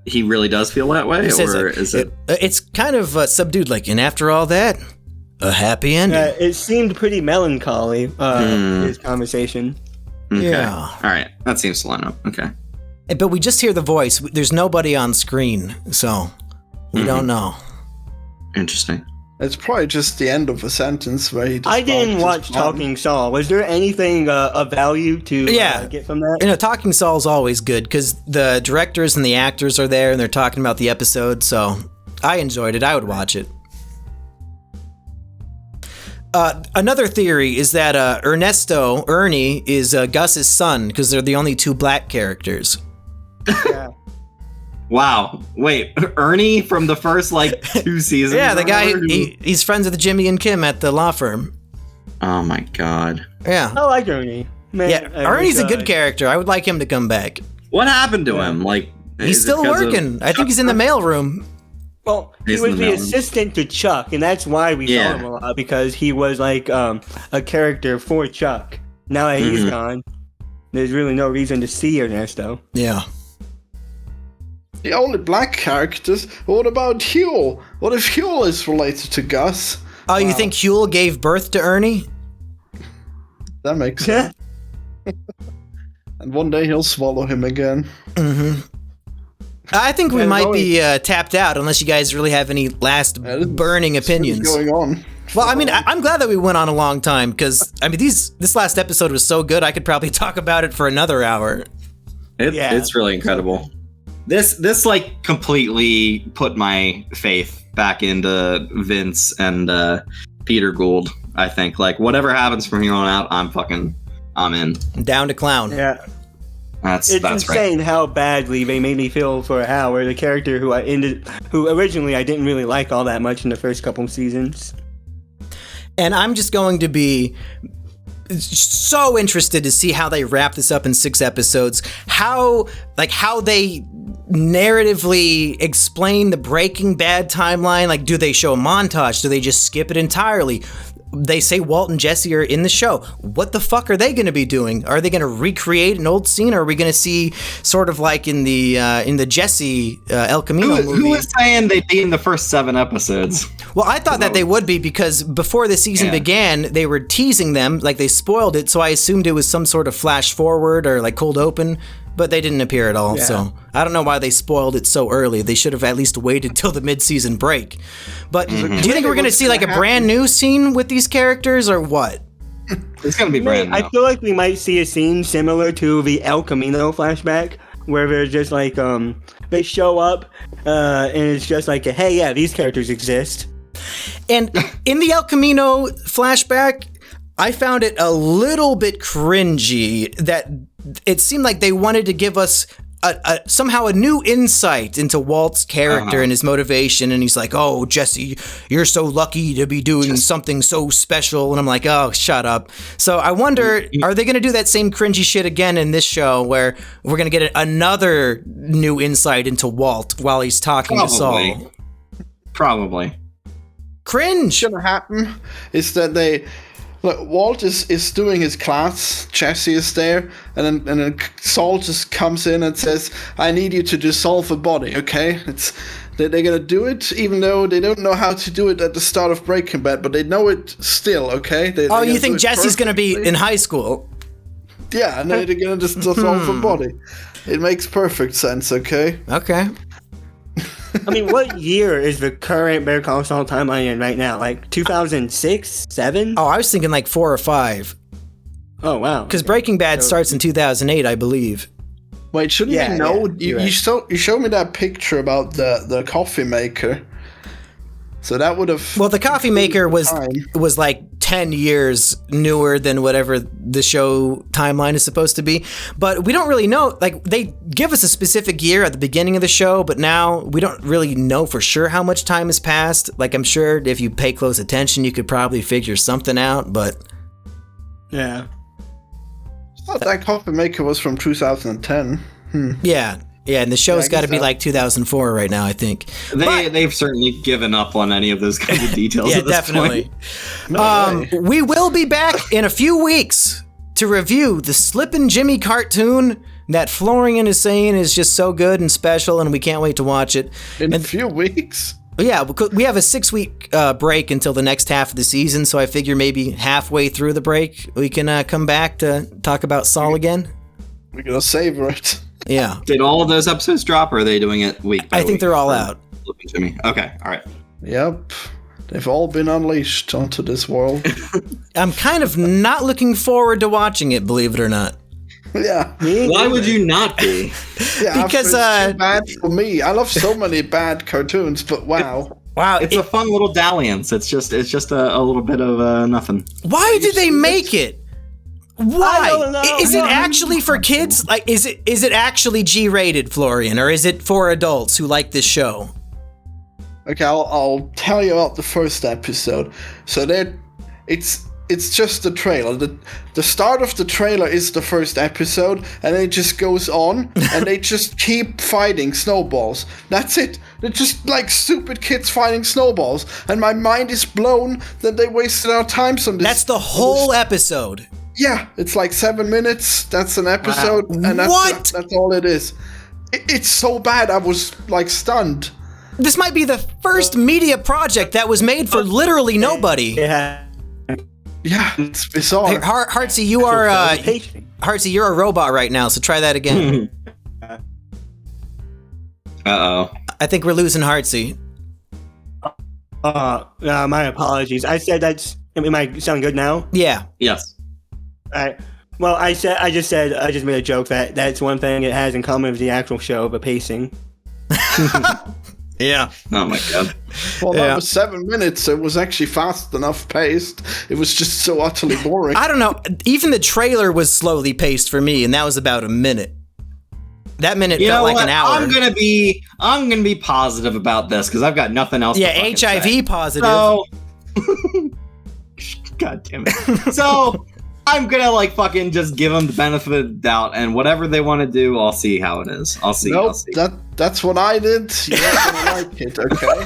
he really does feel that way, or is it? It's kind of subdued, and after all that, a happy ending. It seemed pretty melancholy. His conversation. Okay. Yeah. All right, that seems to line up. Okay. But we just hear the voice. There's nobody on screen, so we don't know. Interesting. It's probably just the end of a sentence where he just I didn't watch Talking Saul. Was there anything of value to get from that? Talking Saul's always good because the directors and the actors are there and they're talking about the episode, so I enjoyed it. I would watch it. Another theory is that Ernie, is Gus's son because they're the only two black characters. Yeah. Wow. Wait, Ernie from the first 2 seasons? Yeah, the guy, he's friends with Jimmy and Kim at the law firm. Oh my god. Yeah. I like Ernie. Man, yeah, Ernie's a good character. I would like him to come back. What happened to him? He's still working. I think he's in the mailroom. Well, he was the assistant to Chuck, and that's why we saw him a lot, because he was a character for Chuck. Now that he's gone, there's really no reason to see Ernesto. Yeah. The only black characters. What about Huel? What if Huel is related to Gus? Oh, you think Huel gave birth to Ernie? That makes sense. And one day he'll swallow him again. Mm-hmm. I think we might be tapped out, unless you guys really have any last burning opinions. Going on. Well, I mean, I'm glad that we went on a long time because I mean, this last episode was so good. I could probably talk about it for another hour. It's really incredible. This like completely put my faith back into Vince and Peter Gould. I think like whatever happens from here on out, I'm in. Down to clown. Yeah. That's insane right. how badly they made me feel for Howard, the character who originally I didn't really like all that much in the first couple of seasons. And I'm just going to be so interested to see how they wrap this up in 6 episodes. How they narratively explain the Breaking Bad timeline. Like, do they show a montage? Do they just skip it entirely? They say Walt and Jesse are in the show. What the fuck are they going to be doing? Are they going to recreate an old scene? Or are we going to see sort of like in the Jesse El Camino movie? Who was saying they'd be in the first 7 episodes? Well, I thought that they would be because before the season began, they were teasing them, like they spoiled it. So I assumed it was some sort of flash forward or like cold open. But they didn't appear at all, so I don't know why they spoiled it so early. They should have at least waited till the mid-season break. But do you think we're going to see like a brand new scene with these characters, or what? It's going to be brand new. I feel like we might see a scene similar to the El Camino flashback, where they're just like, they show up, and it's just like, hey, yeah, these characters exist. And in the El Camino flashback, I found it a little bit cringy that it seemed like they wanted to give us somehow a new insight into Walt's character and his motivation. And he's like, oh, Jesse, you're so lucky to be doing something so special. And I'm like, oh, shut up. So I wonder, are they going to do that same cringy shit again in this show where we're going to get another new insight into Walt while he's talking to Saul? Probably. Cringe. What's gonna happen is that look, Walt is doing his class, Jesse is there, and then Saul just comes in and says, I need you to dissolve a body, okay? They're gonna do it, even though they don't know how to do it at the start of Breaking Bad, but they know it still, okay? You think Jesse's gonna be in high school? Yeah, and they're gonna just dissolve a body. It makes perfect sense, okay? Okay. I mean, what year is the current Better Call Saul timeline in right now? Like 2006, 7? Oh, I was thinking like 4 or 5. Oh, wow. Because Breaking Bad starts in 2008, I believe. Wait, shouldn't we know? You showed me that picture about the coffee maker. So that would have... Well, the coffee maker was like 10 years newer than whatever the show timeline is supposed to be. But we don't really know. Like, they give us a specific year at the beginning of the show, but now we don't really know for sure how much time has passed. Like, I'm sure if you pay close attention, you could probably figure something out, but... Yeah. I thought that coffee maker was from 2010. Yeah, and the show's got to be like 2004 right now, I think. They've certainly given up on any of those kinds of details at this definitely. point. We will be back in a few weeks to review the Slippin' Jimmy cartoon that Florian is saying is just so good and special, and we can't wait to watch it. In a few weeks? Yeah, we have a 6-week break until the next half of the season, so I figure maybe halfway through the break, we can come back to talk about Saul again. We're going to savor it. Yeah. Did all of those episodes drop, or are they doing it week by week? I think they're all out. Jimmy. Okay, all right. Yep. They've all been unleashed onto this world. I'm kind of not looking forward to watching it, believe it or not. Yeah. Why would you not be? Yeah, because it's too bad for me. I love so many bad cartoons, but wow. Wow, It's a fun little dalliance. It's just a little bit of nothing. Why did they make it? Why? I don't know. Is it actually for kids? Like, is it actually G-rated, Florian, or is it for adults who like this show? Okay, I'll tell you about the first episode. So it's just the trailer. The start of the trailer is the first episode, and it just goes on, and they just keep fighting snowballs. That's it. They're just like stupid kids fighting snowballs, and my mind is blown that they wasted our time on this. That's the whole episode. Yeah, it's like 7 minutes. That's an episode, and that's all it is. It's so bad. I was like stunned. This might be the first media project that was made for litterally nobody. Yeah. Yeah, it's bizarre. Hey, Hartsy, you are Hartsy, you're a robot right now, so try that again. Uh-oh. I think we're losing Hartsy. My apologies. I said that's. Am I sound good now? Yeah. Yes. All right. Well, I just made a joke that that's one thing it has in common with the actual show, the pacing. Yeah. Oh my god. Well, that was 7 minutes. It was actually fast enough paced. It was just so utterly boring. I don't know. Even the trailer was slowly paced for me, and that was about a minute. That minute felt like an hour. I'm gonna be positive about this because I've got nothing else. Yeah, to HIV say. positive. So, God damn it. So I'm gonna fucking just give them the benefit of the doubt, and whatever they want to do, I'll see how it is. I'll see. Nope, I'll see. that's what I did. You're not gonna like it, okay?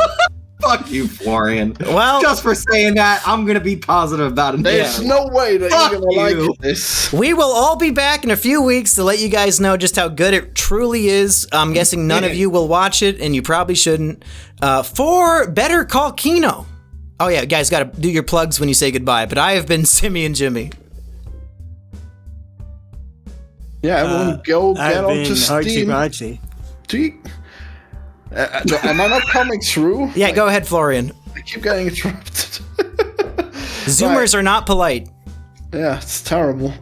Fuck you, Florian. Well, Just for saying that, I'm gonna be positive about it. There's no way that Fuck you're gonna you. like this. we will all be back in a few weeks to let you guys know just how good it truly is. I'm guessing none of you will watch it, and you probably shouldn't. For Better Call Kino. Oh yeah, guys, gotta do your plugs when you say goodbye. But I have been Simian Jimmy. Yeah, everyone go get I've been onto Steam. Hartsy. Do you, am I not coming through? Yeah, go ahead, Florian. I keep getting interrupted. Zoomers are not polite. Yeah, it's terrible.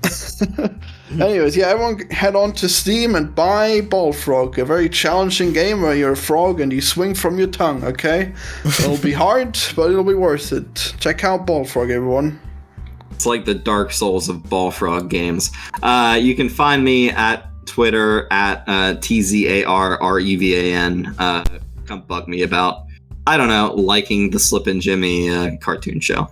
Anyways, yeah, everyone head on to Steam and buy Bullfrog, a very challenging game where you're a frog and you swing from your tongue, okay? It'll be hard, but it'll be worth it. Check out Bullfrog, everyone. It's like the Dark Souls of Ballfrog games. You can find me at Twitter at TZARREVAN. Come bug me about, I don't know, liking the Slip and Jimmy cartoon show.